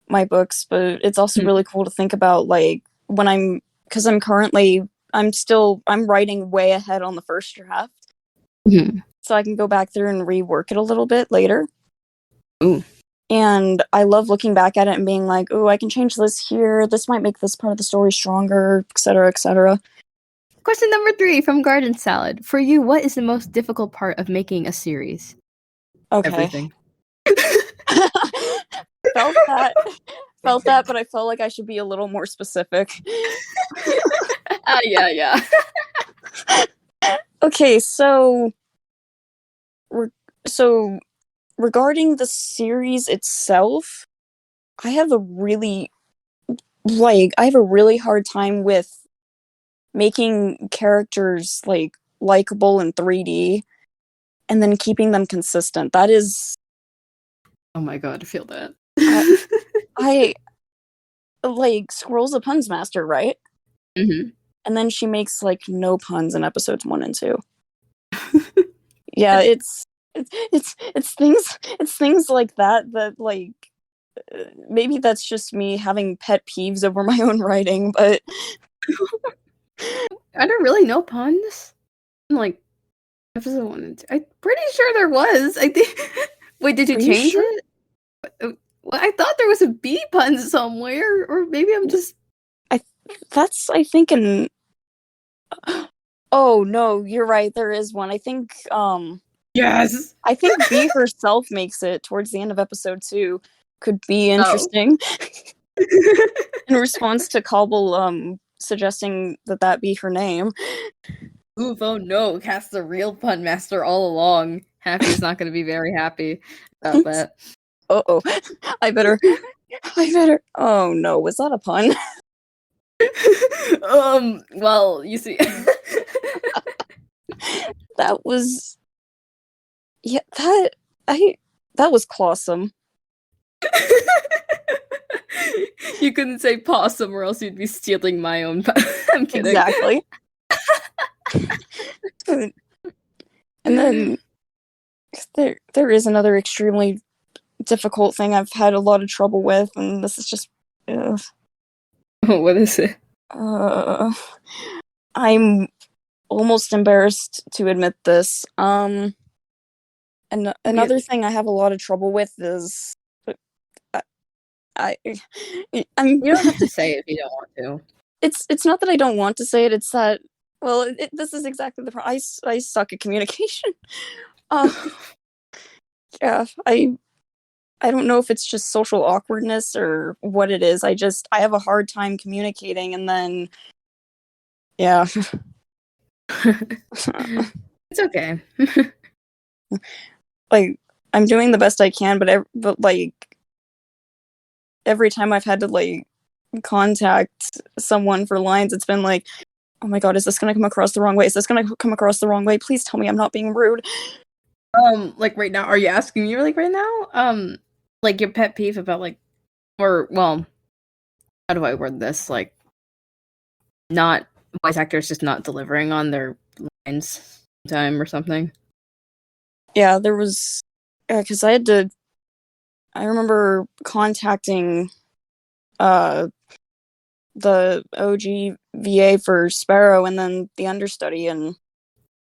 my books, but it's also really cool to think about, like, when because I'm writing way ahead on the first draft. So I can go back through and rework it a little bit later. Ooh. And I love looking back at it and being like, oh, I can change this here. This might make this part of the story stronger, etc., etc. Question number 3 from Garden Salad. For you, what is the most difficult part of making a series? Okay. Everything. Felt that, but I felt like I should be a little more specific. Yeah. Okay, so regarding the series itself, I have a really hard time with making characters like likable in 3D and then keeping them consistent. That is, oh my god, I feel that. I like Squirrel's a puns master, right? Mm-hmm. And then she makes like no puns in episodes 1 and 2. Yeah, it's things like that like maybe that's just me having pet peeves over my own writing, but Are there really no puns? I'm like episode 1 and 2. I'm pretty sure there was. I think. Wait, did you change it? Well, I thought there was a bee pun somewhere, or maybe I'm just. I think in. Oh no, you're right. There is one. I think Yes. I think Bee herself makes it towards the end of episode 2. Could be Oh. interesting. In response to Cobble suggesting that be her name. Oof, oh no, Cat's the real pun master all along. Happy's not going to be very happy about that. Uh-oh. I better. Oh no, was that a pun? Well, you see. That was. Yeah, that was clawsome. You couldn't say possum or else you'd be stealing my own. I'm kidding. Exactly. And then there is another extremely difficult thing I've had a lot of trouble with, and this is just. What is it? I'm almost embarrassed to admit this. And another thing I have a lot of trouble with is I'm. You don't have to say it if you don't want to. It's not that I don't want to say it. It's that this is exactly the problem. I suck at communication. Yeah, I don't know if it's just social awkwardness or what it is. I have a hard time communicating, and then yeah. It's okay. Like, I'm doing the best I can, but like every time I've had to like contact someone for lines, it's been like, oh my god, is this gonna come across the wrong way? Is this gonna come across the wrong way? Please tell me I'm not being rude. Like right now, are you asking me like right now? Like your pet peeve about like, or well, how do I word this? Like, not voice actors just not delivering on their lines time or something. Yeah, there was, because I remember contacting the OG VA for Sparrow and then the understudy, and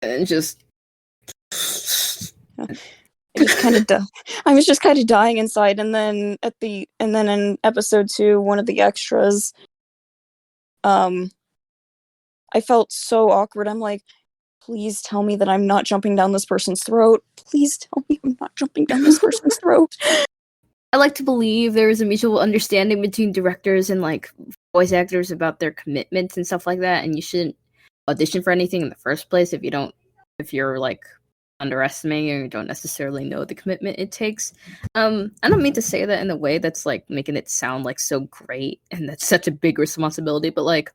just it just kind of I was just kind of dying inside. And then in episode 2, one of the extras, I felt so awkward. I'm like, please tell me that I'm not jumping down this person's throat. Please tell me I'm not jumping down this person's throat. I like to believe there is a mutual understanding between directors and like voice actors about their commitments and stuff like that, and you shouldn't audition for anything in the first place if you're like underestimating or you don't necessarily know the commitment it takes. I don't mean to say that in a way that's like making it sound like so great and that's such a big responsibility, but like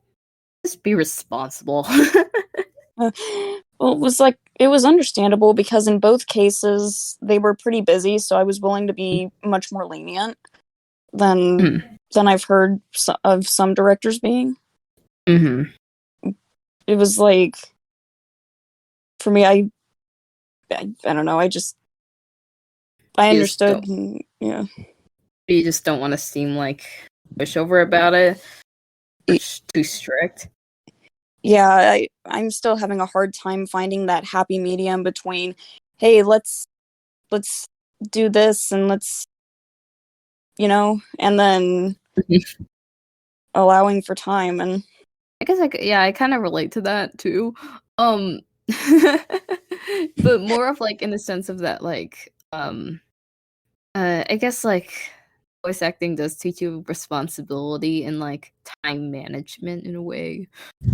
just be responsible. Well, it was understandable because in both cases they were pretty busy, so I was willing to be much more lenient than I've heard of some directors being. Mm-hmm. It was like, for me, I don't know. I understood. Yeah. You just don't want to seem like pushover about it. It's too strict. Yeah, I'm still having a hard time finding that happy medium between, hey, let's do this and let's, and then allowing for time. And I guess I kind of relate to that too. But more of like in the sense of that like I guess like voice acting does teach you responsibility and like time management in a way.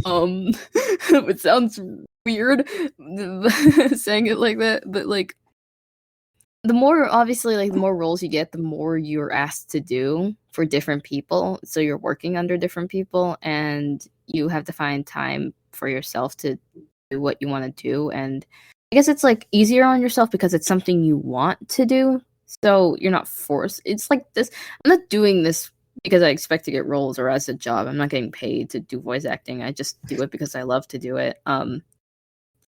It sounds weird saying it like that, but like the more roles you get, the more you're asked to do for different people. So you're working under different people and you have to find time for yourself to do what you want to do. And I guess it's like easier on yourself because it's something you want to do. So you're not forced. It's like this. I'm not doing this because I expect to get roles or as a job. I'm not getting paid to do voice acting. I just do it because I love to do it.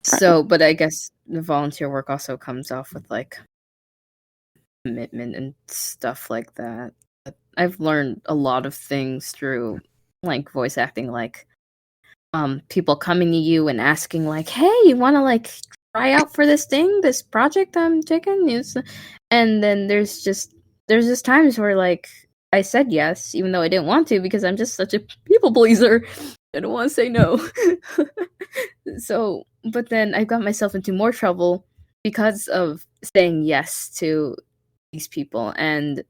So, but I guess the volunteer work also comes off with like commitment and stuff like that. But I've learned a lot of things through like voice acting, like people coming to you and asking like, hey, you want to like try out for this project I'm taking? And then there's just times where like I said yes even though I didn't want to because I'm just such a people pleaser. I don't want to say no. So but then I got myself into more trouble because of saying yes to these people, and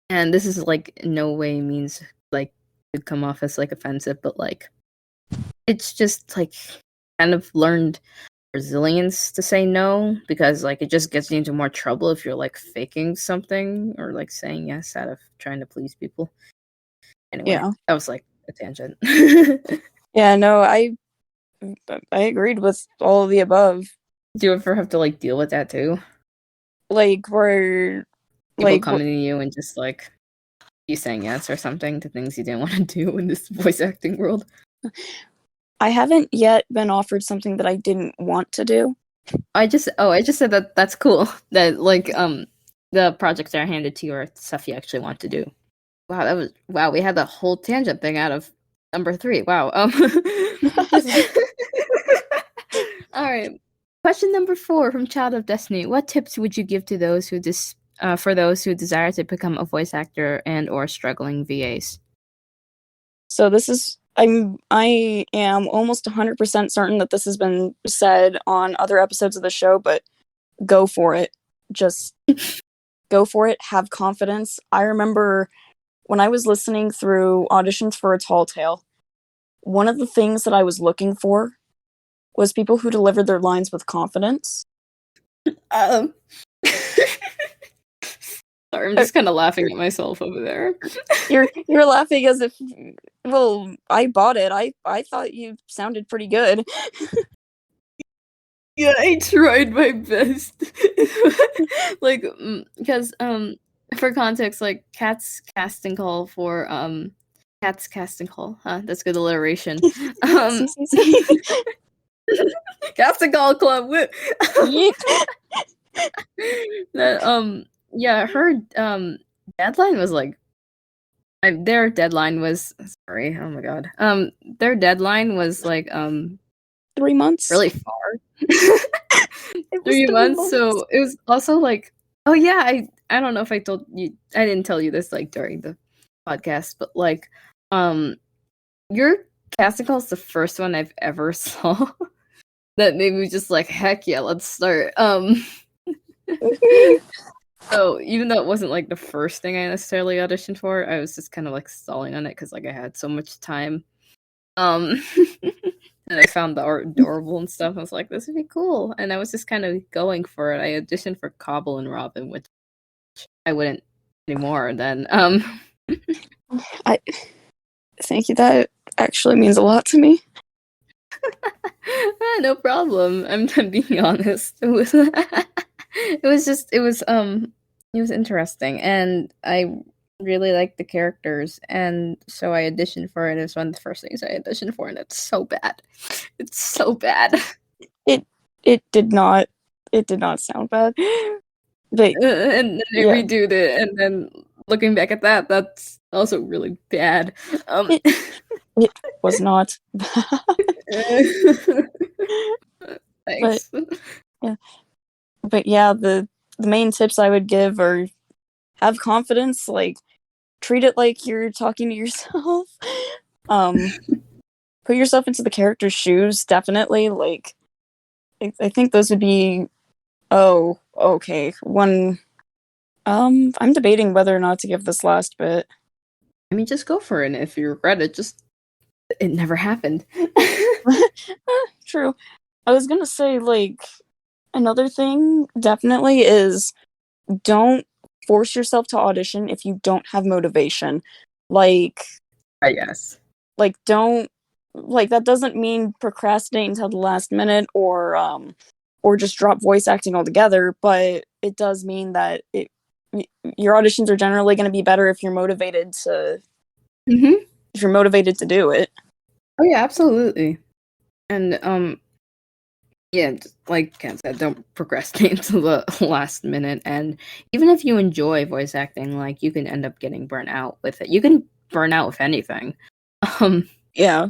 this is like in no way means like to come off as like offensive, but like it's just like kind of learned resilience to say no, because like it just gets you into more trouble if you're like faking something or like saying yes out of trying to please people. Anyway, Yeah. that was like a tangent. Yeah, no, I agreed with all of the above. Do you ever have to like deal with that too? Like, where, People like, coming to you and just like you saying yes or something to things you didn't want to do in this voice acting world? I haven't yet been offered something that I didn't want to do. I just said that that's cool. That like the projects that are handed to you are stuff you actually want to do. Wow, we had the whole tangent thing out of number 3. Wow. All right. Question number 4 from Child of Destiny. What tips would you give to those who for those who desire to become a voice actor and or struggling VAs? So this is, I am almost 100% certain that this has been said on other episodes of the show, but go for it. Just go for it. Have confidence. I remember when I was listening through auditions for A Tall Tale, one of the things that I was looking for was people who delivered their lines with confidence. Sorry, I'm just kind of laughing at myself over there. You're laughing as if, well, I bought it. I thought you sounded pretty good. Yeah, I tried my best. Like, because for context, like Cat's casting call for Cat's casting call. That's good alliteration. Casting call club. That yeah, her deadline was like their deadline was sorry. Oh my god. Their deadline was like 3 months. really far. It was 3 months. So it was also like, oh yeah, I don't know if I told you, I didn't tell you this like during the podcast, but like your casting call is the first one I've ever saw that made me just like, heck yeah, let's start. So even though it wasn't like the first thing I necessarily auditioned for, I was just kind of like stalling on it because like I had so much time. And I found the art adorable and stuff. I was like, this would be cool. And I was just kind of going for it. I auditioned for Cobble and Robin, which I wouldn't anymore then. I thank you. That actually means a lot to me. No problem. I'm being honest. It was interesting, and I really liked the characters, and so I auditioned for it. It was one of the first things I auditioned for, and it's so bad. It's so bad. It did not sound bad. But And then I yeah. redoed it, and then looking back at that, that's also really bad. It was not Thanks. But yeah, the main tips I would give are have confidence, like treat it like you're talking to yourself. Put yourself into the character's shoes, definitely. Like I think those would be okay. One I'm debating whether or not to give this last bit. I mean, just go for it. And if you regret it, it never happened. True. I was gonna say, like, another thing definitely is don't force yourself to audition if you don't have motivation. Like, Yes. like don't like that doesn't mean procrastinate until the last minute or just drop voice acting altogether, but it does mean that your auditions are generally going to be better if you're motivated to if you're motivated to do it. Oh yeah, absolutely. And yeah, like Ken said, don't procrastinate until the last minute. And even if you enjoy voice acting, like you can end up getting burnt out with it. You can burn out with anything. Yeah.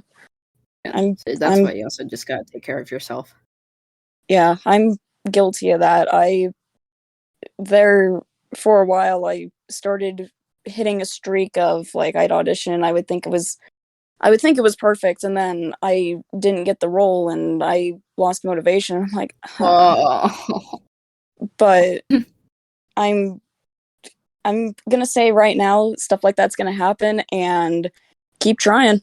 So that's why you also just gotta take care of yourself. Yeah, I'm guilty of that. For a while I started hitting a streak of like I'd audition, I would think it was perfect, and then I didn't get the role and I lost motivation. I'm like, Oh. but I'm gonna say right now stuff like that's gonna happen, and keep trying.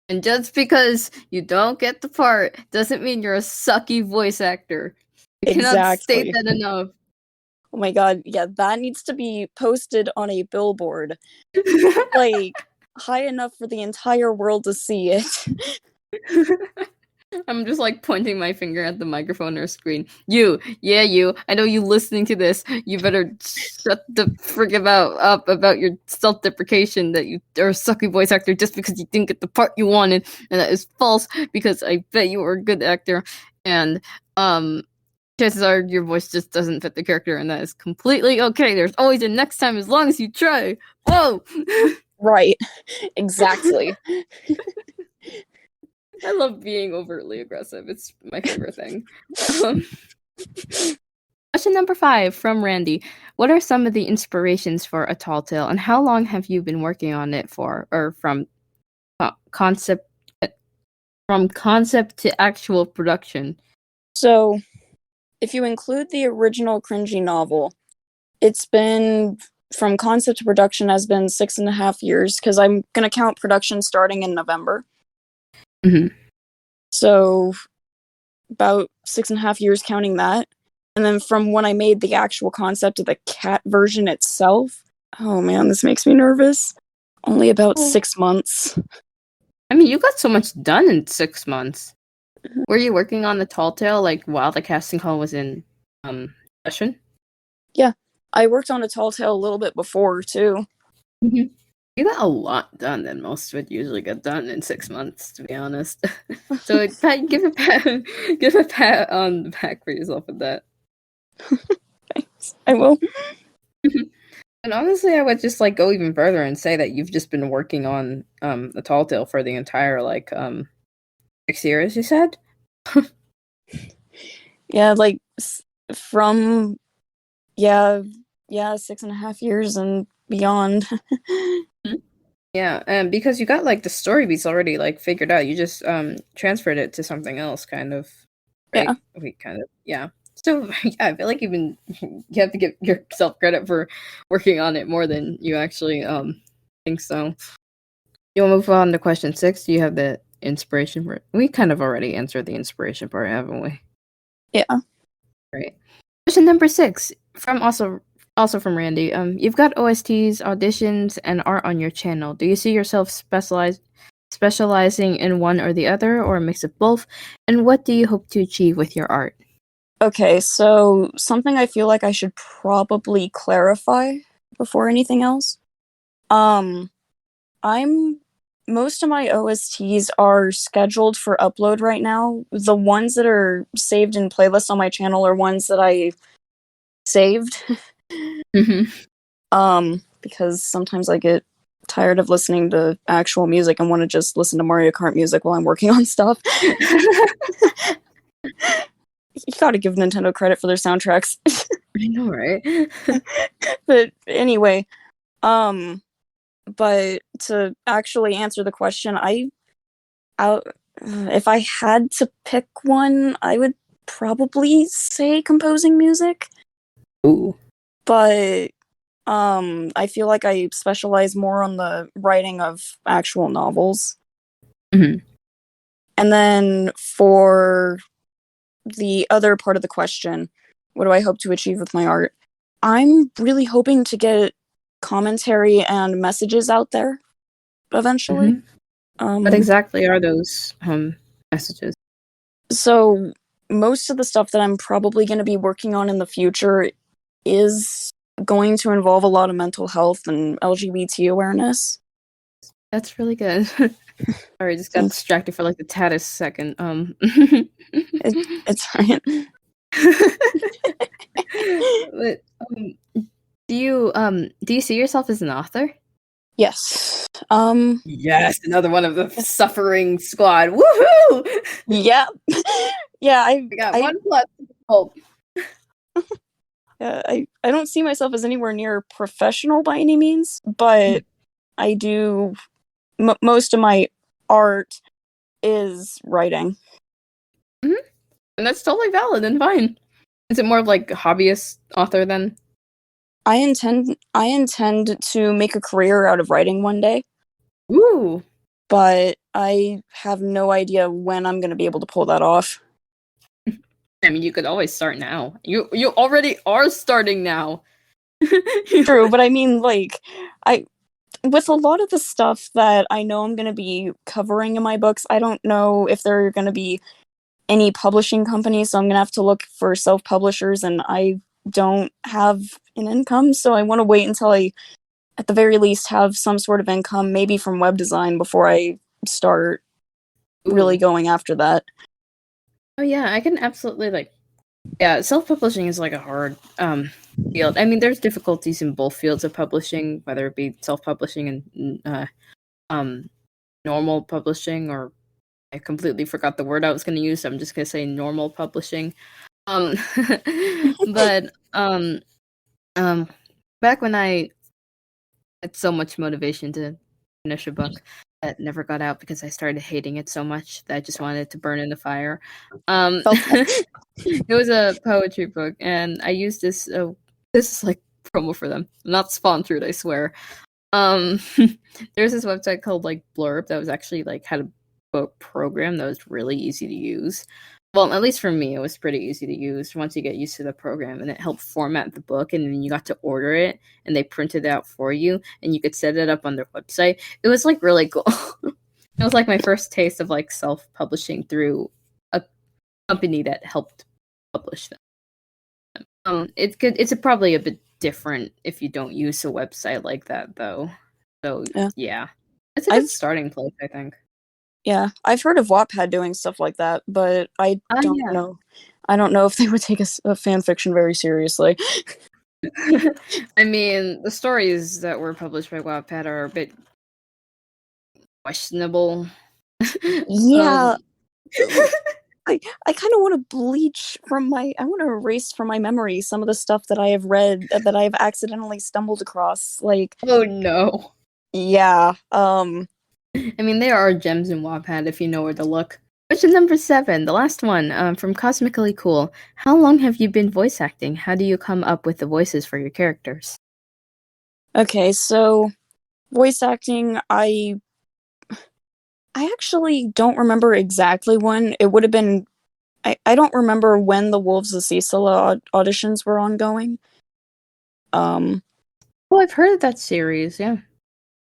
And just because you don't get the part doesn't mean you're a sucky voice actor. You cannot state Exactly. that enough. Oh my god, yeah, that needs to be posted on a billboard, like high enough for the entire world to see it. I'm just like pointing my finger at the microphone or screen. You, yeah, you. I know you listening to this. You better shut the frick up about your self-deprecation that you are a sucky voice actor just because you didn't get the part you wanted, and that is false. Because I bet you were a good actor, and chances are your voice just doesn't fit the character, and that is completely okay. There's always a next time as long as you try. Whoa. Right. Exactly. I love being overtly aggressive. It's my favorite thing. Question number 5 from Randy. What are some of the inspirations for A Tall Tale, and how long have you been working on it for, or from concept to actual production? So, if you include the original cringy novel, it's been from concept to production has been 6.5 years, because I'm gonna count production starting in November. Mm-hmm. So about 6.5 years counting that. And then from when I made the actual concept of the cat version itself, oh man, this makes me nervous. Only about 6 months. I mean, you got so much done in 6 months. Were you working on the Tall Tale like while the casting call was in session? Yeah, I worked on A Tall Tale a little bit before too. Mm-hmm. You got a lot done, and most of it usually get done in 6 months, to be honest. So give a pat on the back for yourself with that. Thanks. I will. And honestly, I would just like go even further and say that you've just been working on the Tall Tale for the entire 6 years. You said, Yeah, like from 6.5 years and beyond. yeah, and because you got like the story beats already like figured out, you just transferred it to something else, kind of. Right? Yeah. Wait, kind of. Yeah. So yeah, I feel like you have to give yourself credit for working on it more than you actually think so. You want to move on to question 6? Do you have the inspiration for it? We kind of already answered the inspiration part, haven't we? Yeah. Right. Question number 6 from also from Randy. You've got OSTs, auditions, and art on your channel. Do you see yourself specializing in one or the other, or a mix of both? And what do you hope to achieve with your art? Okay, so something I feel like I should probably clarify before anything else. Most of my OSTs are scheduled for upload right now. The ones that are saved in playlists on my channel are ones that I saved. Because sometimes I get tired of listening to actual music and want to just listen to Mario Kart music while I'm working on stuff. You gotta give Nintendo credit for their soundtracks. I know, right? But anyway, but to actually answer the question, if I had to pick one, I would probably say composing music. Ooh. But I feel like I specialize more on the writing of actual novels. Mm-hmm. And then for the other part of the question, what do I hope to achieve with my art? I'm really hoping to get commentary and messages out there eventually. Mm-hmm. What exactly are those messages? So most of the stuff that I'm probably going to be working on in the future is going to involve a lot of mental health and LGBT awareness. That's really good. Sorry, I just got distracted for like the tattest second. It's right. But, do you see yourself as an author? Yes. Yes, another one of the suffering squad. Woohoo! Yeah. Yeah, I got 1 plus. Oh. I don't see myself as anywhere near professional by any means, but I do. Most of my art is writing. Mm-hmm. And that's totally valid and fine. Is it more of like a hobbyist author then? I intend to make a career out of writing one day, Ooh. but I have no idea when I'm going to be able to pull that off. I mean, you could always start now. You already are starting now. True, but I mean, like, with a lot of the stuff that I know I'm going to be covering in my books, I don't know if there are going to be any publishing companies, so I'm going to have to look for self-publishers, and I don't have an income, so I want to wait until I, at the very least, have some sort of income, maybe from web design, before I start really Ooh. going after that. Oh yeah, I can absolutely yeah, self-publishing is like a hard field. I mean, there's difficulties in both fields of publishing, whether it be self-publishing and normal publishing, or I completely forgot the word I was going to use, so I'm just going to say normal publishing. Um but back when I had so much motivation to finish a book that never got out because I started hating it so much that I just wanted it to burn in the fire. It was a poetry book, and I used this. This is like promo for them, not sponsored, I swear. There's this website called like Blurb that was actually like had a book program that was really easy to use. Well, at least for me, it was pretty easy to use once you get used to the program, and it helped format the book, and then you got to order it, and they printed it out for you, and you could set it up on their website. It was like really cool. It was like my first taste of like self-publishing through a company that helped publish them. It's good. It's probably a bit different if you don't use a website like that, though. So yeah, it's a good starting place, I think. Yeah, I've heard of Wattpad doing stuff like that, but I don't know. I don't know if they would take a fan fiction very seriously. I mean, the stories that were published by Wattpad are a bit questionable. Yeah. I kind of want to bleach from I want to erase from my memory some of the stuff that I have read that I have accidentally stumbled across. Like, oh no. Yeah. I mean, there are gems in Wattpad if you know where to look. Question number 7, the last one, from Cosmically Cool. How long have you been voice acting? How do you come up with the voices for your characters? Okay, so voice acting, I actually don't remember exactly when. It would have been I don't remember when the Wolves of Cecil auditions were ongoing. Well, I've heard of that series, yeah.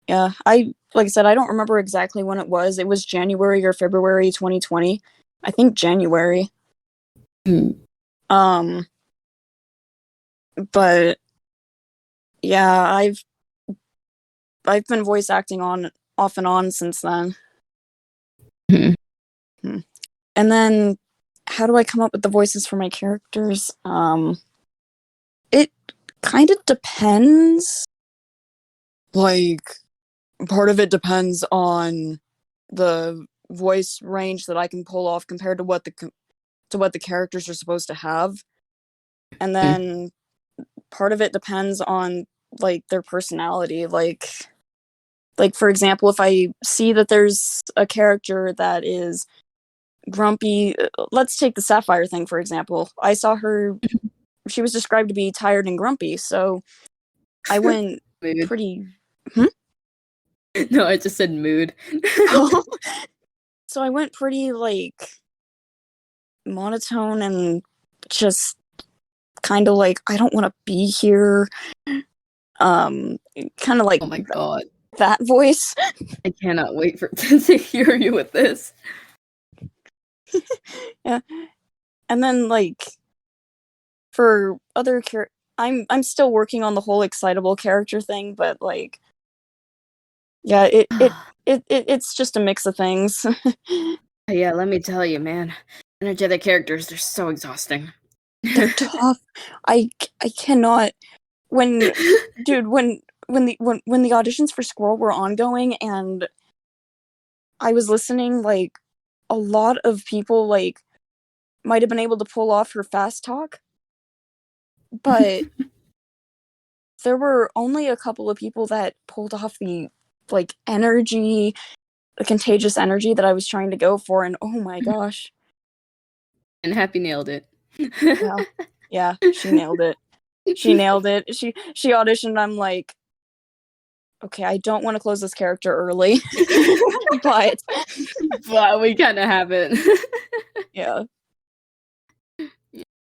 Yeah, like I said, I don't remember exactly when it was. It was January or February 2020. I think January. But yeah, I've been voice acting off and on since then. And then how do I come up with the voices for my characters? It kind of depends. Like, part of it depends on the voice range that I can pull off compared to what the characters are supposed to have. And then part of it depends on like their personality. Like for example, if I see that there's a character that is grumpy, let's take the Sapphire thing for example. I saw her, she was described to be tired and grumpy, so I went pretty No, I just said mood. So I went pretty like monotone and just kind of like, I don't want to be here. Kind of like, oh my god, that voice. I cannot wait to hear you with this. Yeah, and then like for other I'm still working on the whole excitable character thing, but like, yeah, it's just a mix of things. Yeah, let me tell you, man. Energetic characters, they're so exhausting. They're tough. I cannot. When the auditions for Squirrel were ongoing and I was listening, like a lot of people like might have been able to pull off her fast talk, but there were only a couple of people that pulled off the like energy, the contagious energy that I was trying to go for, and oh my gosh. And Happy nailed it. Yeah, she nailed it. She nailed it. She auditioned. I'm like, okay, I don't want to close this character early, but we kind of have it. yeah.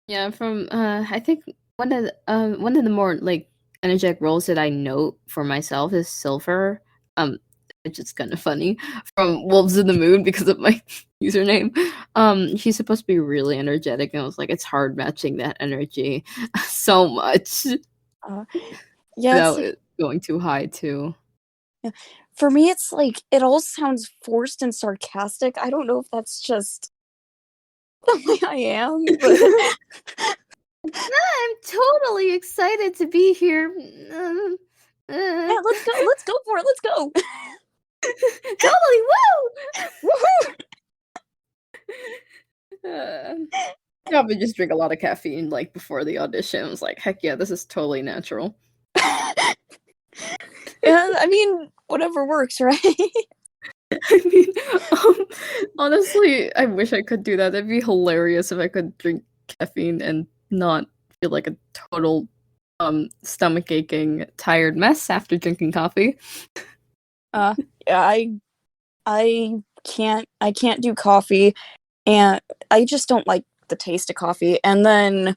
Yeah, from I think one of the more like energetic roles that I note for myself is Silver. Which is kind of funny from Wolves in the Moon because of my username. She's supposed to be really energetic, and I was like, it's hard matching that energy so much Yeah, it's without like, it going too high too. for me, it's like it all sounds forced and sarcastic. I don't know if that's just the way I am, but I'm totally excited to be here. yeah, let's go. Let's go for it. Let's go. Totally, Woohoo! woo! Probably just drink a lot of caffeine like before the audition. I was like, heck yeah, this is totally natural. Yeah, I mean, whatever works, right? I mean, honestly, I wish I could do that. That'd be hilarious if I could drink caffeine and not feel like a total stomach aching tired mess after drinking coffee. Yeah, I can't do coffee, and I just don't like the taste of coffee. And then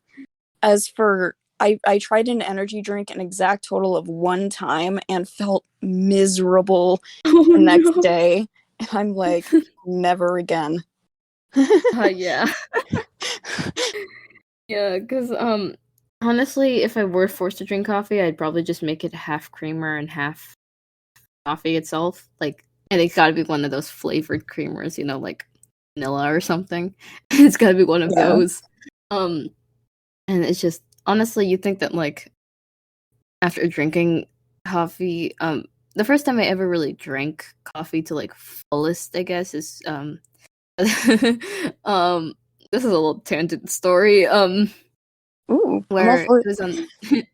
as for I tried an energy drink an exact total of 1 time and felt miserable Oh the next no. day. And I'm like, never again. Yeah. Yeah, because honestly, if I were forced to drink coffee, I'd probably just make it half creamer and half coffee itself. Like, and it's gotta be one of those flavored creamers, you know, like vanilla or something. It's gotta be one of Yeah. those. And it's just honestly, you think that like after drinking coffee, the first time I ever really drank coffee to like fullest, I guess, is this is a little tangent story. Ooh, I'm all Where for it was on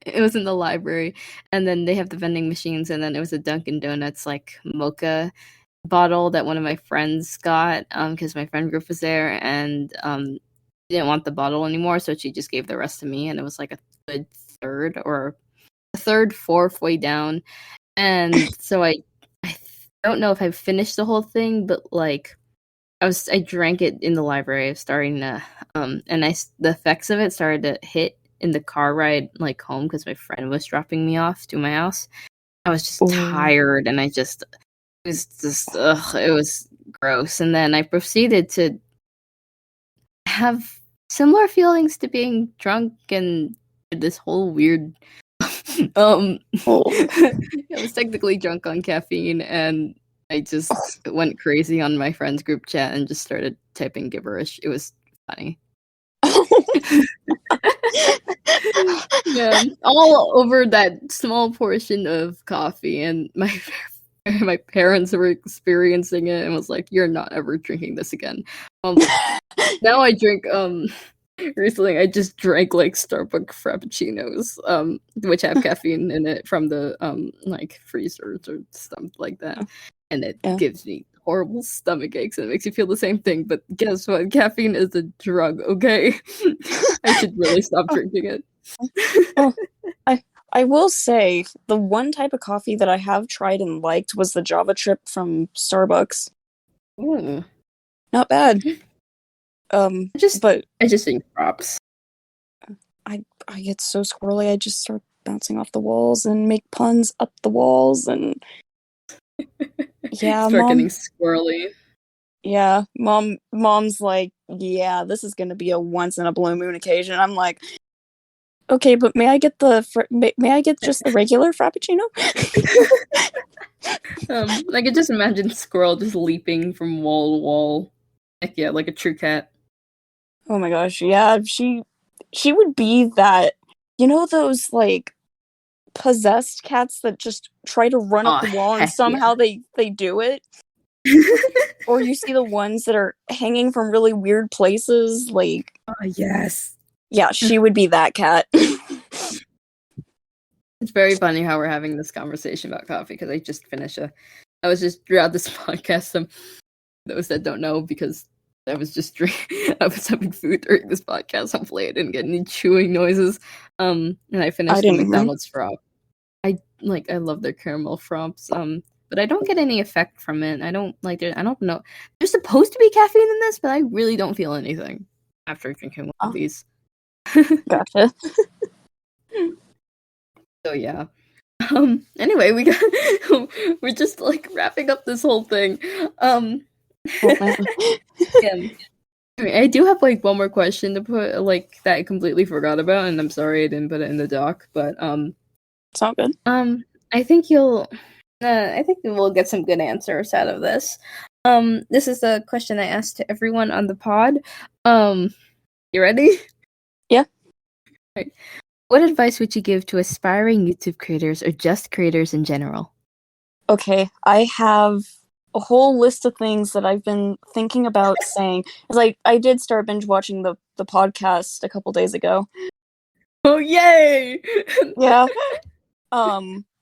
it was in the library, and then they have the vending machines, and then it was a Dunkin' Donuts like mocha bottle that one of my friends got because my friend group was there, and she didn't want the bottle anymore, so she just gave the rest to me, and it was like a good third or a third, fourth way down, and so I don't know if I finished the whole thing, but like I drank it in the library. I was starting to and the effects of it started to hit in the car ride like home because my friend was dropping me off to my house. I was just Ooh. tired, and it was just it was gross. And then I proceeded to have similar feelings to being drunk and this whole weird um Oh. I was technically drunk on caffeine, and I just went crazy on my friends group chat and just started typing gibberish. It was funny. Yeah, all over that small portion of coffee, and my parents were experiencing it and was like, "You're not ever drinking this again." Now I drink recently I just drank like Starbucks frappuccinos, which have caffeine in it from the like freezers or stuff like that, and it Yeah. gives me horrible stomach aches and it makes you feel the same thing. But guess what? Caffeine is a drug. Okay, I should really stop drinking it. Well, I will say the one type of coffee that I have tried and liked was the Java Trip from Starbucks. Ooh. Not bad. I just think props. I get so squirrely. I just start bouncing off the walls and make puns up the walls, and yeah, Start getting squirrely. Yeah, mom's like, yeah, this is gonna be a once in a blue moon occasion. I'm like, okay, but may I get may I get just the regular frappuccino? I could just imagine Squirrel just leaping from wall to wall. Heck yeah, like a true cat. Oh my gosh, yeah, she would be that. You know those like possessed cats that just try to run up Oh, the wall and heck somehow they do it? Or you see the ones that are hanging from really weird places, like yes. yeah, she would be that cat. It's very funny how we're having this conversation about coffee because I just finished I was just throughout this podcast, those that don't know, because I was just I was having food during this podcast. Hopefully, I didn't get any chewing noises. And I finished the didn't hear 'em. McDonald's frap. I love their caramel fraps. But I don't get any effect from it. I don't like it. I don't know. There's supposed to be caffeine in this, but I really don't feel anything after drinking one of these. Gotcha. So yeah. Anyway, we're just like wrapping up this whole thing. Yeah. I do have like one more question to put, like, that I completely forgot about, and I'm sorry I didn't put it in the doc, but It's all good. I think I think we'll get some good answers out of this. This is a question I asked to everyone on the pod. You ready? Yeah. Right. What advice would you give to aspiring YouTube creators or just creators in general? Okay, I have a whole list of things that I've been thinking about saying. It's like I did start binge watching the podcast a couple days ago. Oh yay! Yeah.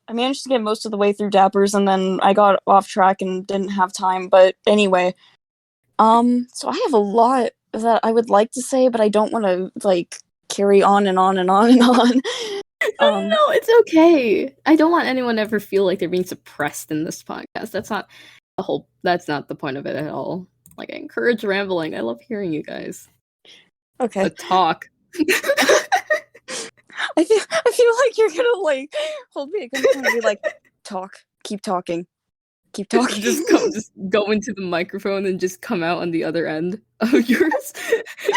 I managed to get most of the way through Dappers, and then I got off track and didn't have time. But anyway, so I have a lot that I would like to say, but I don't want to like carry on and on and on and on. No, it's okay. I don't want anyone to ever feel like they're being suppressed in this podcast. That's not the point of it at all. Like, I encourage rambling. I love hearing you guys. Okay. But talk. I feel like you're gonna like hold me against and be like, talk, keep talking. Keep talking. just go into the microphone and just come out on the other end of yours.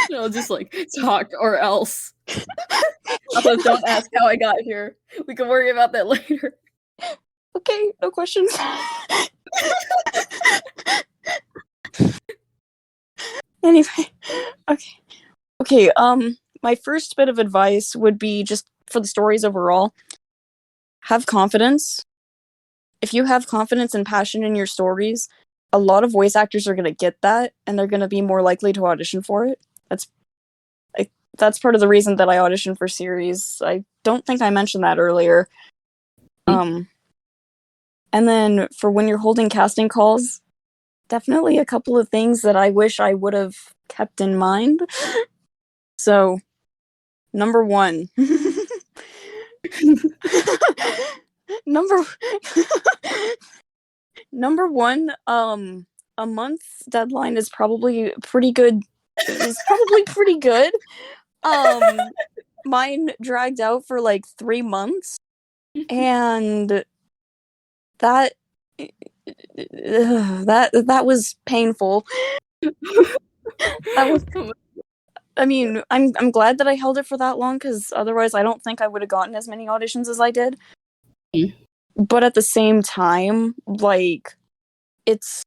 Just like talk or else. Also, don't ask how I got here. We can worry about that later. Okay, no questions. Anyway, okay. My first bit of advice would be just for the stories overall. Have confidence. If you have confidence and passion in your stories, a lot of voice actors are going to get that, and they're going to be more likely to audition for it. That's part of the reason that I auditioned for series. I don't think I mentioned that earlier. And then for when you're holding casting calls, definitely a couple of things that I wish I would have kept in mind. So, number one. Number one, a month's deadline is probably pretty good. Mine dragged out for like 3 months, and that was painful. I mean, I'm glad that I held it for that long, because otherwise I don't think I would have gotten as many auditions as I did. But at the same time, like, it's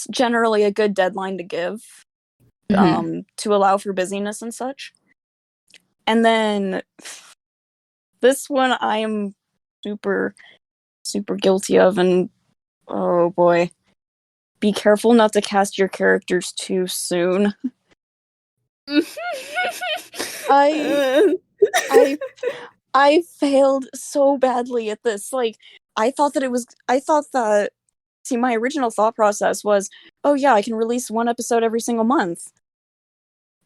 generally a good deadline to give, to allow for busyness and such. And then this one I am super, super guilty of, and oh boy, be careful not to cast your characters too soon. I failed so badly at this. Like, see, my original thought process was, oh yeah, I can release one episode every single month.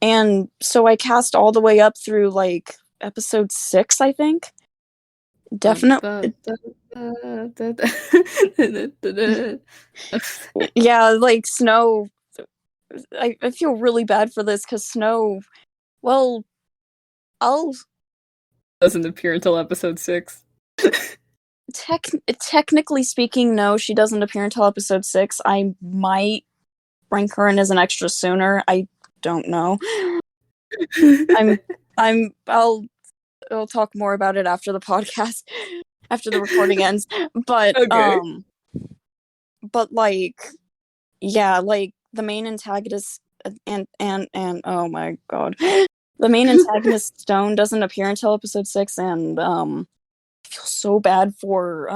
And so I cast all the way up through like episode 6, I think. Definitely. Yeah, like Snow. I feel really bad for this, because Snow, well, doesn't appear until episode 6. Technically speaking, no, she doesn't appear until episode 6. I might bring her in as an extra sooner. I don't know. I'll talk more about it after the podcast, after the recording ends. But okay. But like, yeah, like the main antagonist and oh my god, the main antagonist Stone doesn't appear until episode 6, and I feel so bad for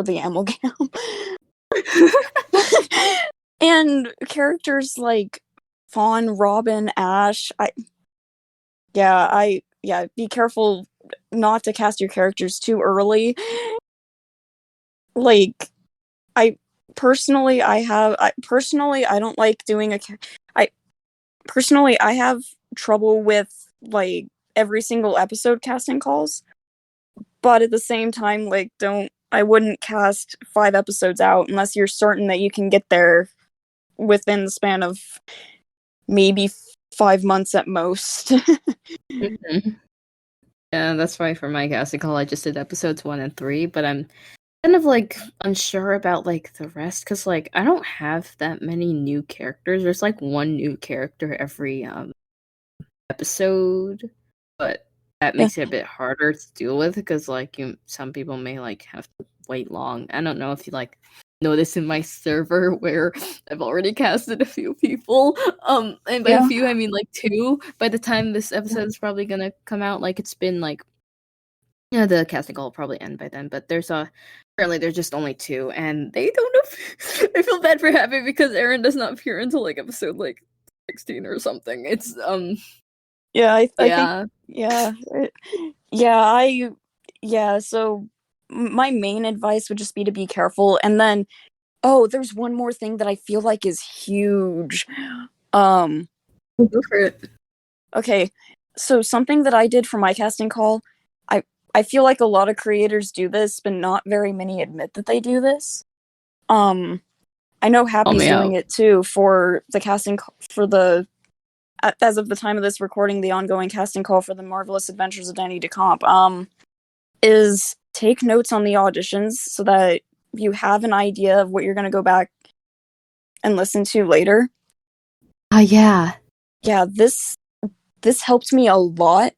the amalgam. And characters like Fawn, Robin, Ash, be careful not to cast your characters too early. Like, personally, I don't like doing I have trouble with, like, every single episode casting calls, but at the same time, like, I wouldn't cast 5 episodes out unless you're certain that you can get there within the span of maybe 5 months at most. Mm-hmm. Yeah, that's why for my casting call, I just did episodes 1 and 3, but I'm kind of like unsure about like the rest because like I don't have that many new characters. There's like 1 new character every episode, but that makes it a bit harder to deal with because like some people may like have to wait long. I don't know if you like notice in my server where I've already casted a few people. And by a few I mean like 2. By the time this episode is probably gonna come out, like it's been like the casting call will probably end by then, but apparently there's just only 2 and they don't know I feel bad for Happy because Aaron does not appear until like episode like 16 or something. It's so my main advice would just be to be careful. And then there's one more thing that I feel like is huge. Go for it. Okay, so something that I did for my casting call, I feel like a lot of creators do this, but not very many admit that they do this. I know Happy's doing it too for the casting for the as of the time of this recording, the ongoing casting call for the Marvelous Adventures of Danny DeCamp, is take notes on the auditions so that you have an idea of what you're going to go back and listen to later. Yeah, this helped me a lot,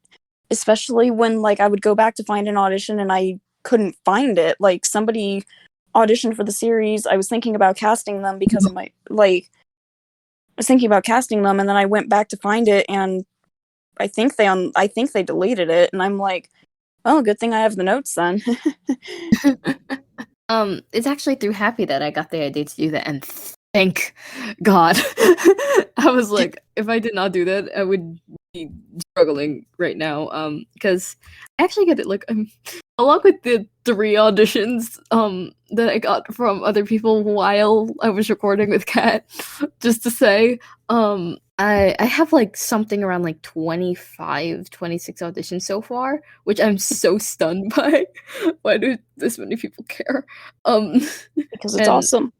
especially when like I would go back to find an audition and I couldn't find it. Like somebody auditioned for the series, I was thinking about casting them because I was thinking about casting them, and then I went back to find it, and I think they deleted it, and I'm like, oh, good thing I have the notes then. It's actually through Happy that I got the idea to do that, and thank God. I was like, if I did not do that, I would be struggling right now. Because I actually get it, like, along with the 3 auditions that I got from other people while I was recording with Kat, just to say, I have like something around like 25, 26 auditions so far, which I'm so stunned by. Why do this many people care? Because it's awesome.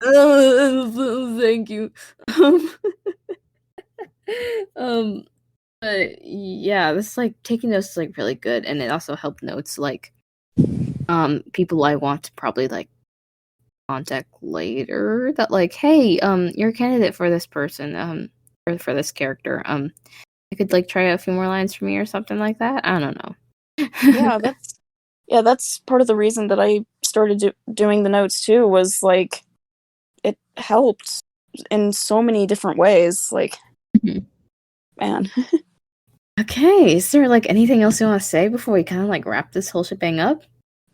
Thank you. But yeah, this like taking notes is like really good, and it also helped notes like people I want to probably like contact later that like, hey, you're a candidate for this person, or for this character. I could like try a few more lines for me or something like that. I don't know. That's part of the reason that I started doing the notes too, was like it helped in so many different ways. Like, man. Okay, is there like anything else you want to say before we kind of like wrap this whole shebang up?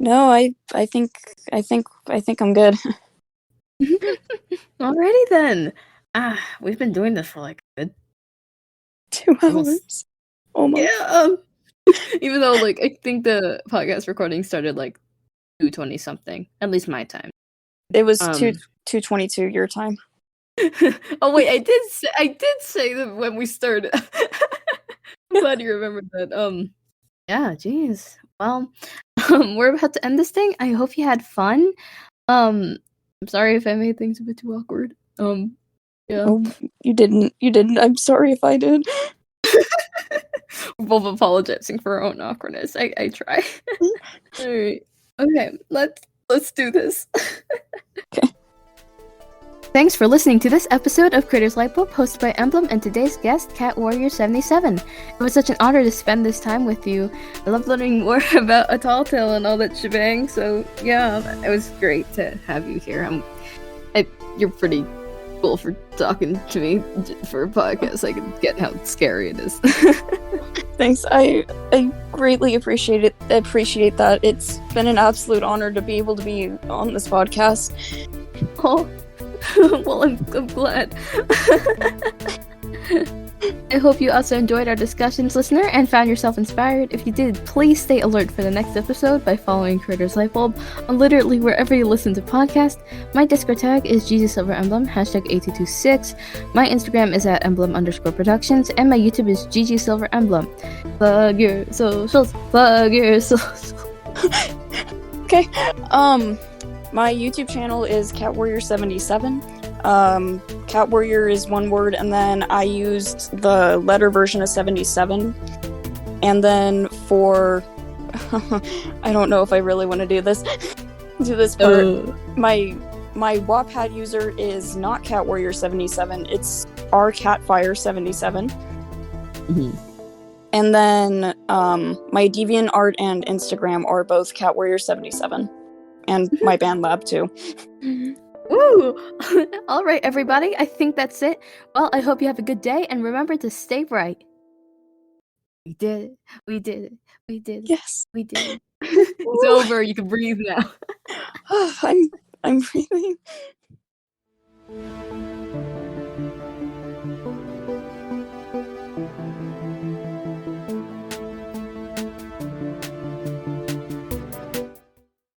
No, I think I'm good. Alrighty then. We've been doing this for like a good 2 hours. Almost. Yeah. Even though like I think the podcast recording started like 2:20 something, at least my time. It was 2:22 your time. Oh wait, I did say that when we started. I'm glad you remembered that. Yeah, jeez. Well, we're about to end this thing. I hope you had fun. I'm sorry if I made things a bit too awkward. Yeah. Oh, you didn't. I'm sorry if I did. We're both apologizing for our own awkwardness. I try. Alright. Okay, let's do this. Okay. Thanks for listening to this episode of Critters Lightbulb, hosted by Emblem and today's guest, ft.CatWarrior77. It was such an honor to spend this time with you. I love learning more about a tall tale and all that shebang, so yeah, it was great to have you here. You're pretty cool for talking to me for a podcast. I can get how scary it is. Thanks. I greatly appreciate it. Appreciate that. It's been an absolute honor to be able to be on this podcast. Oh. Well, I'm glad. I I hope you also enjoyed our discussions, listener, and found yourself inspired. If you did, please stay alert for the next episode by following Creators Lightbulb on literally wherever you listen to podcasts. My Discord tag is GGSilverEmblem, #8226. My Instagram is at emblem_productions, and my YouTube is GGSilverEmblem. Plug your socials, plug your socials. Okay. My YouTube channel is CatWarrior77. Cat Warrior is one word, and then I used the letter version of 77. And then for I don't know if I really want to do this part. My Wattpad user is not Cat Warrior 77. It's rcatfire77. Mm-hmm. And then my DeviantArt and Instagram are both Cat Warrior 77, and my band lab too. Ooh! All right, everybody. I think that's it. Well, I hope you have a good day, and remember to stay bright. We did it. We did it. We did it. Yes. We did it. It's over. You can breathe now. I'm breathing.